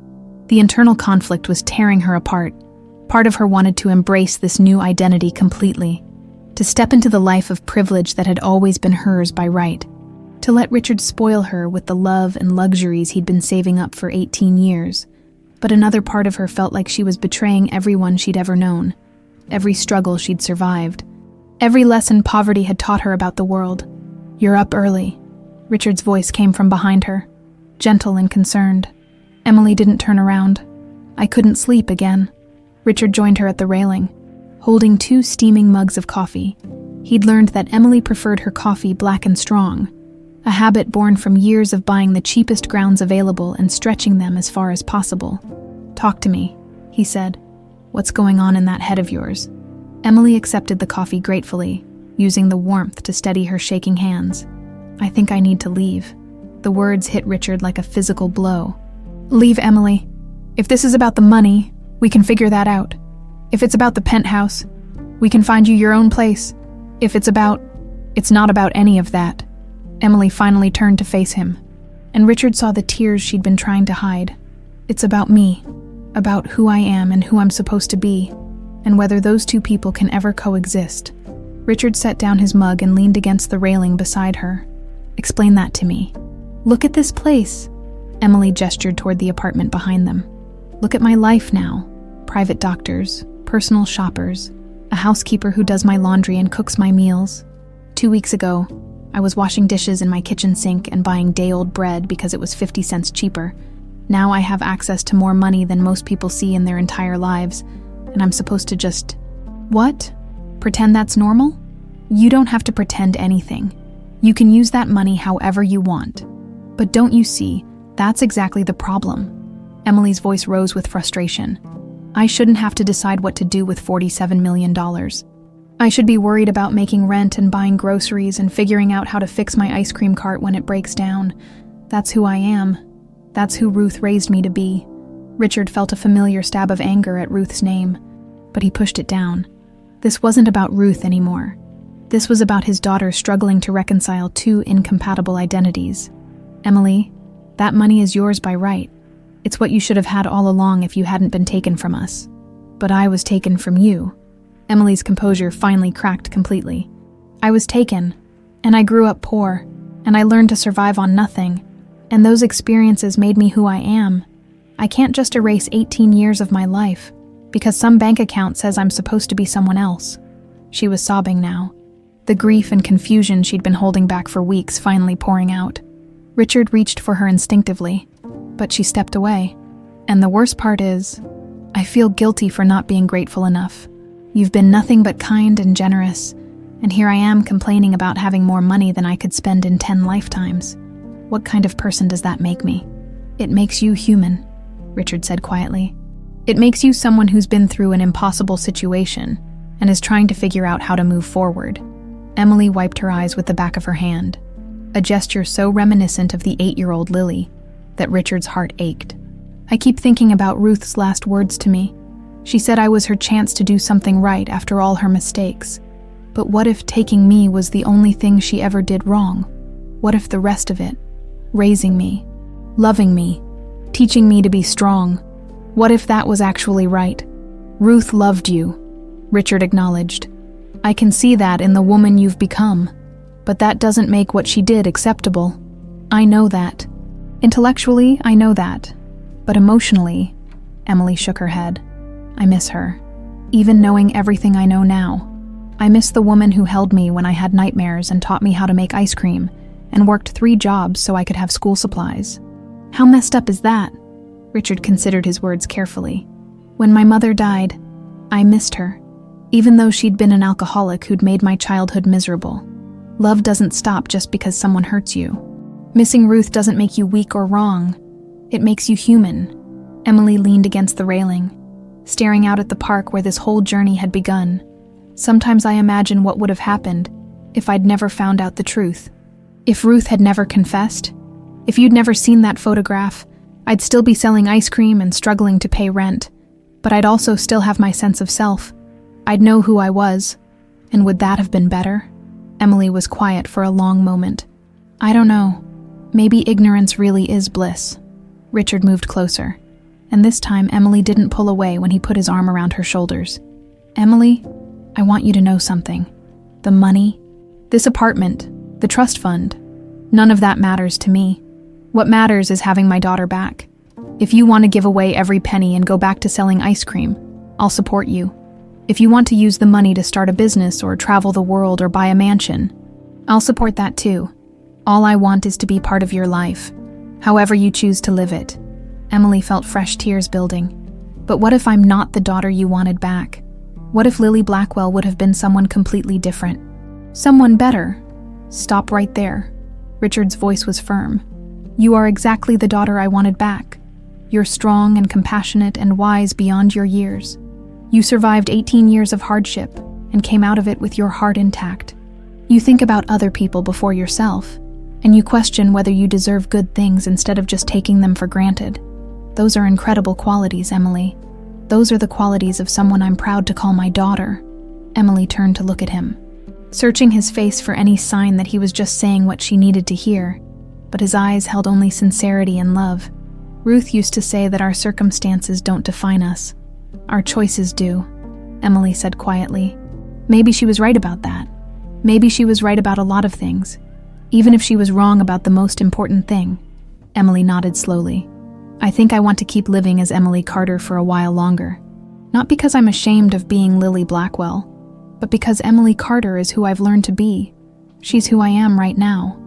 A: The internal conflict was tearing her apart. Part of her wanted to embrace this new identity completely, to step into the life of privilege that had always been hers by right, to let Richard spoil her with the love and luxuries he'd been saving up for 18 years. But another part of her felt like she was betraying everyone she'd ever known, every struggle she'd survived, every lesson poverty had taught her about the world. You're up early. Richard's voice came from behind her, gentle and concerned. Emily didn't turn around. I couldn't sleep again. Richard joined her at the railing, holding 2 steaming mugs of coffee. He'd learned that Emily preferred her coffee black and strong, a habit born from years of buying the cheapest grounds available and stretching them as far as possible. "Talk to me," he said. "What's going on in that head of yours?" Emily accepted the coffee gratefully, using the warmth to steady her shaking hands. "I think I need to leave." The words hit Richard like a physical blow. "Leave, Emily. If this is about the money, we can figure that out. If it's about the penthouse, we can find you your own place. If it's not about any of that." Emily finally turned to face him, and Richard saw the tears she'd been trying to hide. "It's about me, about who I am and who I'm supposed to be, and whether those 2 people can ever coexist." Richard set down his mug and leaned against the railing beside her. "Explain that to me." "Look at this place." Emily gestured toward the apartment behind them. "Look at my life now. Private doctors, personal shoppers, a housekeeper who does my laundry and cooks my meals. 2 weeks ago, I was washing dishes in my kitchen sink and buying day-old bread because it was 50 cents cheaper. Now I have access to more money than most people see in their entire lives, and I'm supposed to just..." "What? Pretend that's normal?" "You don't have to pretend anything. You can use that money however you want. But don't you see, that's exactly the problem." Emily's voice rose with frustration. "I shouldn't have to decide what to do with $47 million. I should be worried about making rent and buying groceries and figuring out how to fix my ice cream cart when it breaks down. That's who I am. That's who Ruth raised me to be." Richard felt a familiar stab of anger at Ruth's name, but he pushed it down. This wasn't about Ruth anymore. This was about his daughter struggling to reconcile 2 incompatible identities. "Emily, that money is yours by right. It's what you should have had all along if you hadn't been taken from us. But I was taken from you." Emily's composure finally cracked completely. "I was taken, and I grew up poor, and I learned to survive on nothing, and those experiences made me who I am. I can't just erase 18 years of my life, because some bank account says I'm supposed to be someone else." She was sobbing now, the grief and confusion she'd been holding back for weeks finally pouring out. Richard reached for her instinctively, but she stepped away. "And the worst part is, I feel guilty for not being grateful enough. You've been nothing but kind and generous, and here I am complaining about having more money than I could spend in 10 lifetimes. What kind of person does that make me?" "It makes you human," Richard said quietly. "It makes you someone who's been through an impossible situation and is trying to figure out how to move forward." Emily wiped her eyes with the back of her hand, a gesture so reminiscent of the 8-year-old Lily that Richard's heart ached. "I keep thinking about Ruth's last words to me. She said I was her chance to do something right after all her mistakes. But what if taking me was the only thing she ever did wrong? What if the rest of it, raising me, loving me, teaching me to be strong, what if that was actually right? Ruth loved you," Richard acknowledged. "I can see that in the woman you've become, but that doesn't make what she did acceptable. I know that. Intellectually, I know that. But emotionally," Emily shook her head, "I miss her. Even knowing everything I know now. I miss the woman who held me when I had nightmares and taught me how to make ice cream and worked 3 jobs so I could have school supplies." "How messed up is that?" Richard considered his words carefully. "When my mother died, I missed her, even though she'd been an alcoholic who'd made my childhood miserable. Love doesn't stop just because someone hurts you. Missing Ruth doesn't make you weak or wrong. It makes you human." Emily leaned against the railing, staring out at the park where this whole journey had begun. "Sometimes I imagine what would have happened if I'd never found out the truth. If Ruth had never confessed, if you'd never seen that photograph, I'd still be selling ice cream and struggling to pay rent, but I'd also still have my sense of self. I'd know who I was, and would that have been better?" Emily was quiet for a long moment. "I don't know. Maybe ignorance really is bliss." Richard moved closer, and this time Emily didn't pull away when he put his arm around her shoulders. "Emily, I want you to know something. The money, this apartment, the trust fund, none of that matters to me. What matters is having my daughter back. If you want to give away every penny and go back to selling ice cream, I'll support you. If you want to use the money to start a business or travel the world or buy a mansion, I'll support that too. All I want is to be part of your life, however you choose to live it." Emily felt fresh tears building. But what if I'm not the daughter you wanted back? What if Lily Blackwell would have been someone completely different? Someone better? Stop right there. Richard's voice was firm. You are exactly the daughter I wanted back. You're strong and compassionate and wise beyond your years. You survived 18 years of hardship and came out of it with your heart intact. You think about other people before yourself, and you question whether you deserve good things instead of just taking them for granted. Those are incredible qualities, Emily. Those are the qualities of someone I'm proud to call my daughter. Emily turned to look at him, searching his face for any sign that he was just saying what she needed to hear, but his eyes held only sincerity and love. Ruth used to say that our circumstances don't define us. Our choices do, Emily said quietly. Maybe she was right about that. Maybe she was right about a lot of things. Even if she was wrong about the most important thing. Emily nodded slowly. I think I want to keep living as Emily Carter for a while longer. Not because I'm ashamed of being Lily Blackwell, but because Emily Carter is who I've learned to be. She's who I am right now.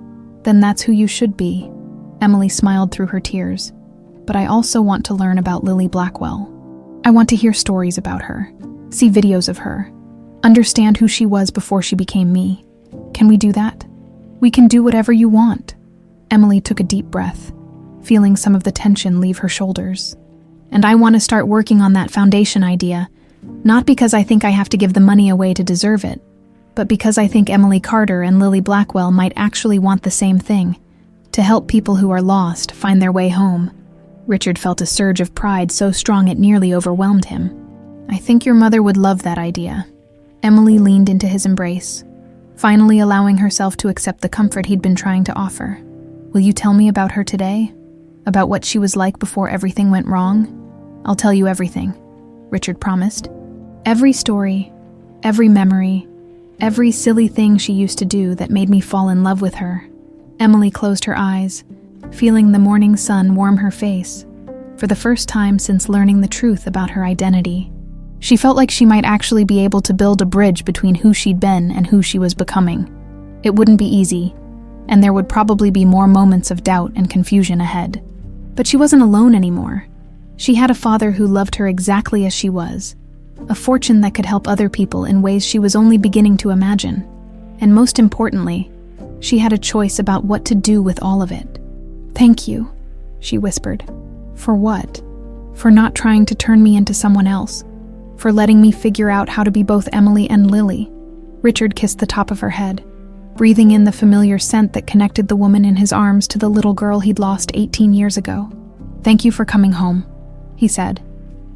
A: Then that's who you should be. Emily smiled through her tears. But I also want to learn about Lily Blackwell. I want to hear stories about her, see videos of her, understand who she was before she became me. Can we do that? We can do whatever you want. Emily took a deep breath, feeling some of the tension leave her shoulders. And I want to start working on that foundation idea, not because I think I have to give the money away to deserve it, but because I think Emily Carter and Lily Blackwell might actually want the same thing, to help people who are lost find their way home. Richard felt a surge of pride so strong it nearly overwhelmed him. I think your mother would love that idea. Emily leaned into his embrace, finally allowing herself to accept the comfort he'd been trying to offer. Will you tell me about her today? About what she was like before everything went wrong? I'll tell you everything, Richard promised. Every story, every memory, every silly thing she used to do that made me fall in love with her. Emily closed her eyes, feeling the morning sun warm her face. For the first time since learning the truth about her identity, she felt like she might actually be able to build a bridge between who she'd been and who she was becoming. It wouldn't be easy, and there would probably be more moments of doubt and confusion ahead. But she wasn't alone anymore. She had a father who loved her exactly as she was, a fortune that could help other people in ways she was only beginning to imagine. And most importantly, she had a choice about what to do with all of it. Thank you, she whispered. For what? For not trying to turn me into someone else. For letting me figure out how to be both Emily and Lily. Richard kissed the top of her head, breathing in the familiar scent that connected the woman in his arms to the little girl he'd lost 18 years ago. Thank you for coming home, he said.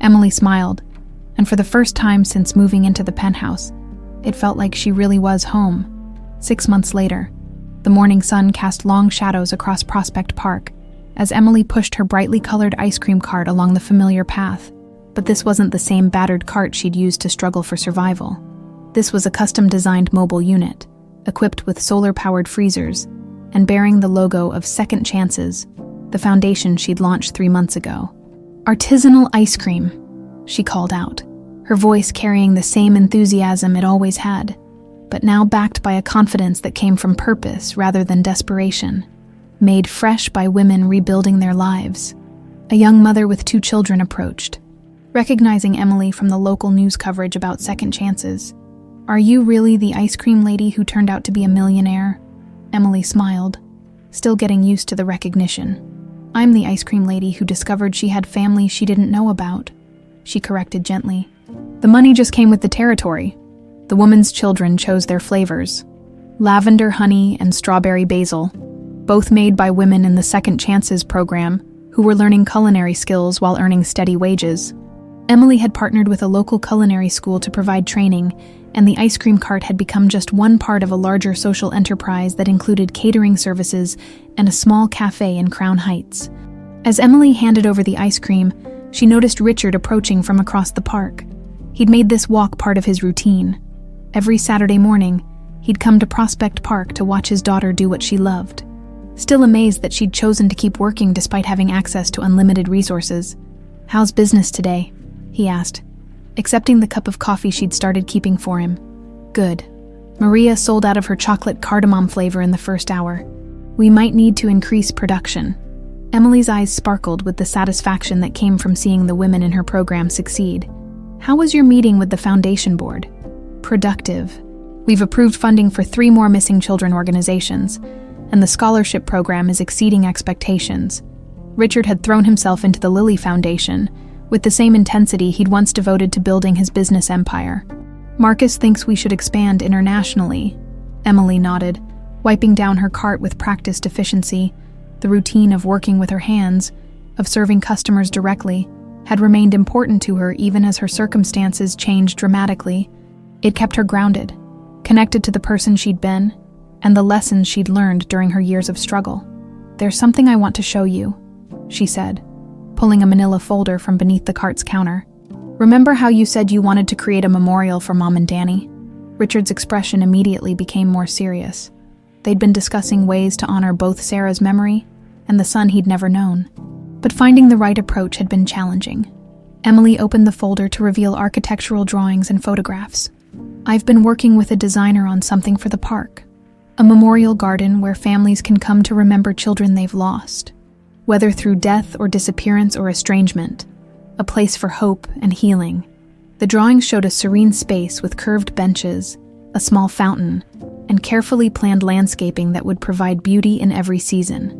A: Emily smiled, and for the first time since moving into the penthouse, it felt like she really was home. 6 months later, the morning sun cast long shadows across Prospect Park as Emily pushed her brightly colored ice cream cart along the familiar path. But this wasn't the same battered cart she'd used to struggle for survival. This was a custom-designed mobile unit, equipped with solar-powered freezers, and bearing the logo of Second Chances, the foundation she'd launched 3 months ago. Artisanal ice cream, she called out, her voice carrying the same enthusiasm it always had, but now backed by a confidence that came from purpose rather than desperation. Made fresh by women rebuilding their lives. A young mother with 2 children approached, recognizing Emily from the local news coverage about Second Chances. Are you really the ice cream lady who turned out to be a millionaire? Emily smiled, still getting used to the recognition. I'm the ice cream lady who discovered she had family she didn't know about, she corrected gently. The money just came with the territory. The woman's children chose their flavors. Lavender honey and strawberry basil, both made by women in the Second Chances program who were learning culinary skills while earning steady wages. Emily had partnered with a local culinary school to provide training, and the ice cream cart had become just one part of a larger social enterprise that included catering services and a small cafe in Crown Heights. As Emily handed over the ice cream, she noticed Richard approaching from across the park. He'd made this walk part of his routine. Every Saturday morning, he'd come to Prospect Park to watch his daughter do what she loved. Still amazed that she'd chosen to keep working despite having access to unlimited resources. How's business today? He asked, accepting the cup of coffee she'd started keeping for him. Good. Maria sold out of her chocolate cardamom flavor in the first hour. We might need to increase production. Emily's eyes sparkled with the satisfaction that came from seeing the women in her program succeed. "How was your meeting with the foundation board?" "Productive. We've approved funding for 3 more missing children organizations, and the scholarship program is exceeding expectations." Richard had thrown himself into the Lily Foundation with the same intensity he'd once devoted to building his business empire. "Marcus thinks we should expand internationally." Emily nodded, wiping down her cart with practiced efficiency. The routine of working with her hands, of serving customers directly, had remained important to her even as her circumstances changed dramatically. It kept her grounded, connected to the person she'd been, and the lessons she'd learned during her years of struggle. "There's something I want to show you," she said, pulling a manila folder from beneath the cart's counter. "Remember how you said you wanted to create a memorial for Mom and Danny?" Richard's expression immediately became more serious. They'd been discussing ways to honor both Sarah's memory and the son he'd never known. But finding the right approach had been challenging. Emily opened the folder to reveal architectural drawings and photographs. "I've been working with a designer on something for the park. A memorial garden where families can come to remember children they've lost, whether through death or disappearance or estrangement. A place for hope and healing." The drawings showed a serene space with curved benches, a small fountain, and carefully planned landscaping that would provide beauty in every season.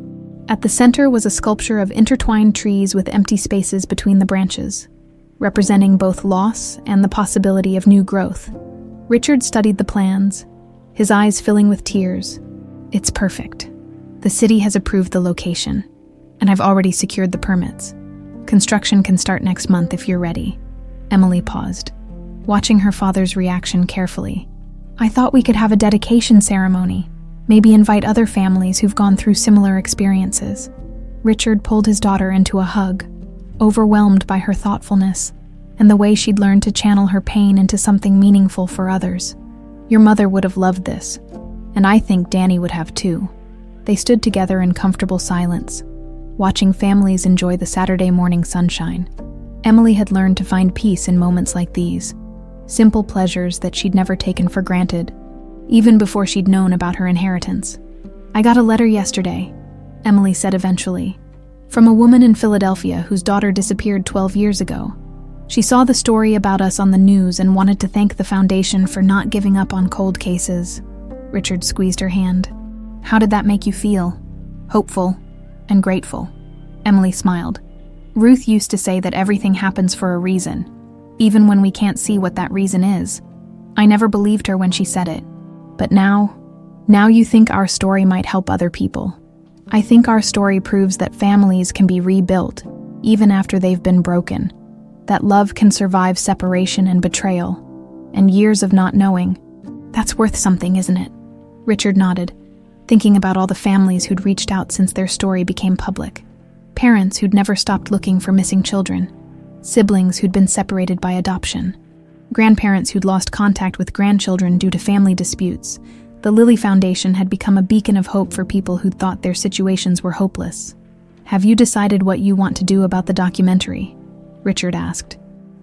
A: At the center was a sculpture of intertwined trees with empty spaces between the branches, representing both loss and the possibility of new growth. Richard studied the plans, his eyes filling with tears. "It's perfect. The city has approved the location, and I've already secured the permits. Construction can start next month if you're ready." Emily paused, watching her father's reaction carefully. "I thought we could have a dedication ceremony, maybe invite other families who've gone through similar experiences." Richard pulled his daughter into a hug, overwhelmed by her thoughtfulness and the way she'd learned to channel her pain into something meaningful for others. "Your mother would have loved this, and I think Danny would have too." They stood together in comfortable silence, watching families enjoy the Saturday morning sunshine. Emily had learned to find peace in moments like these, simple pleasures that she'd never taken for granted, even before she'd known about her inheritance. "I got a letter yesterday," Emily said eventually, "from a woman in Philadelphia whose daughter disappeared 12 years ago. She saw the story about us on the news and wanted to thank the foundation for not giving up on cold cases." Richard squeezed her hand. "How did that make you feel?" "Hopeful and grateful." Emily smiled. "Ruth used to say that everything happens for a reason, even when we can't see what that reason is. I never believed her when she said it. But now you think our story might help other people. I think our story proves that families can be rebuilt, even after they've been broken. That love can survive separation and betrayal, and years of not knowing. That's worth something, isn't it?" Richard nodded, thinking about all the families who'd reached out since their story became public. Parents who'd never stopped looking for missing children. Siblings who'd been separated by adoption. Grandparents who'd lost contact with grandchildren due to family disputes. The Lily Foundation had become a beacon of hope for people who'd thought their situations were hopeless. "Have you decided what you want to do about the documentary?" Richard asked.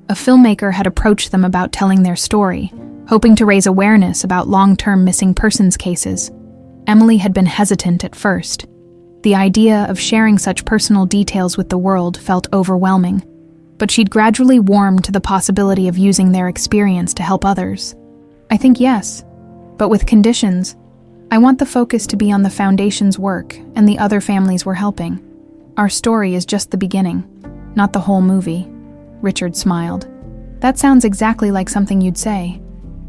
A: A filmmaker had approached them about telling their story, hoping to raise awareness about long-term missing persons cases. Emily had been hesitant at first. The idea of sharing such personal details with the world felt overwhelming, but she'd gradually warmed to the possibility of using their experience to help others. "I think yes, but with conditions. I want the focus to be on the foundation's work and the other families we're helping. Our story is just the beginning, not the whole movie." Richard smiled. "That sounds exactly like something you'd say."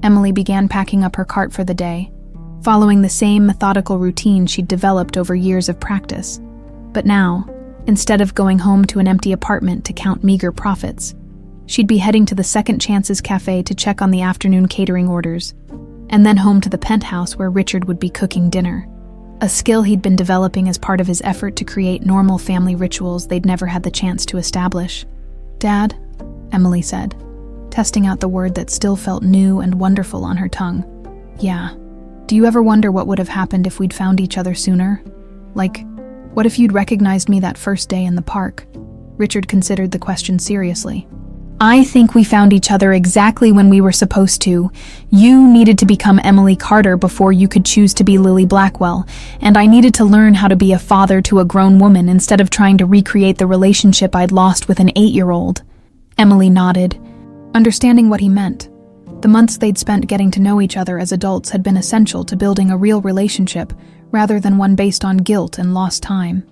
A: Emily began packing up her cart for the day, following the same methodical routine she'd developed over years of practice. But now, instead of going home to an empty apartment to count meager profits, she'd be heading to the Second Chances Cafe to check on the afternoon catering orders, and then home to the penthouse where Richard would be cooking dinner, a skill he'd been developing as part of his effort to create normal family rituals they'd never had the chance to establish. "Dad," Emily said, testing out the word that still felt new and wonderful on her tongue. "Yeah. Do you ever wonder what would have happened if we'd found each other sooner? Like, what if you'd recognized me that first day in the park?" Richard considered the question seriously. I think we found each other exactly when we were supposed to. You needed to become Emily Carter before you could choose to be Lily Blackwell, and I needed to learn how to be a father to a grown woman instead of trying to recreate the relationship I'd lost with an 8-year-old. Emily nodded, understanding what he meant. The months they'd spent getting to know each other as adults had been essential to building a real relationship, rather than one based on guilt and lost time.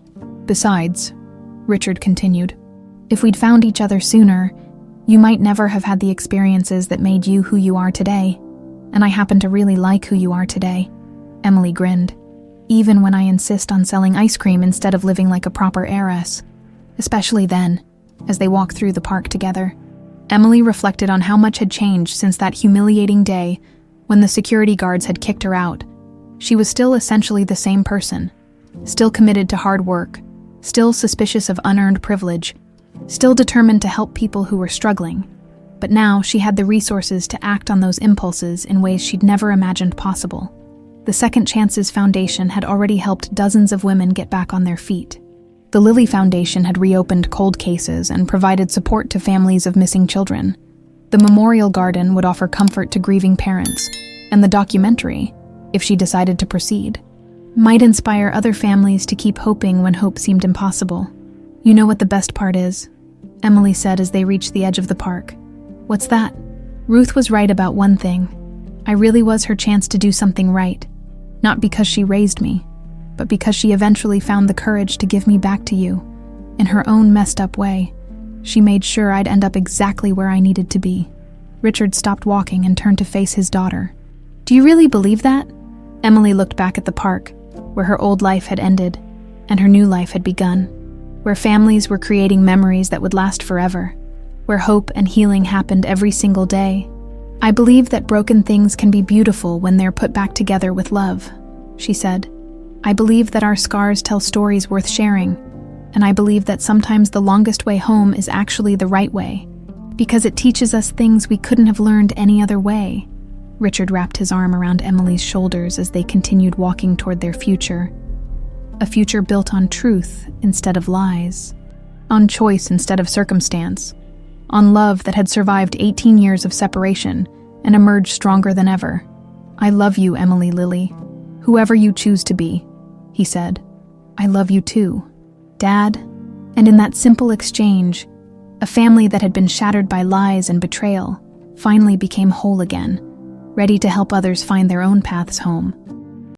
A: Besides, Richard continued, if we'd found each other sooner, you might never have had the experiences that made you who you are today. And I happen to really like who you are today. Emily grinned, even when I insist on selling ice cream instead of living like a proper heiress. Especially then, as they walked through the park together. Emily reflected on how much had changed since that humiliating day when the security guards had kicked her out. She was still essentially the same person, still committed to hard work, still suspicious of unearned privilege, still determined to help people who were struggling. But now she had the resources to act on those impulses in ways she'd never imagined possible. The Second Chances Foundation had already helped dozens of women get back on their feet. The Lily Foundation had reopened cold cases and provided support to families of missing children. The Memorial Garden would offer comfort to grieving parents, and the documentary, if she decided to proceed, might inspire other families to keep hoping when hope seemed impossible. You know what the best part is? Emily said as they reached the edge of the park. What's that? Ruth was right about one thing. I really was her chance to do something right. Not because she raised me, but because she eventually found the courage to give me back to you. In her own messed up way, she made sure I'd end up exactly where I needed to be. Richard stopped walking and turned to face his daughter. Do you really believe that? Emily looked back at the park, where her old life had ended, and her new life had begun, where families were creating memories that would last forever, where hope and healing happened every single day. I believe that broken things can be beautiful when they're put back together with love, she said. I believe that our scars tell stories worth sharing, and I believe that sometimes the longest way home is actually the right way, because it teaches us things we couldn't have learned any other way. Richard wrapped his arm around Emily's shoulders as they continued walking toward their future. A future built on truth instead of lies, on choice instead of circumstance, on love that had survived 18 years of separation and emerged stronger than ever. I love you, Emily Lily, whoever you choose to be, he said. I love you too, Dad. And in that simple exchange, a family that had been shattered by lies and betrayal finally became whole again, ready to help others find their own paths home.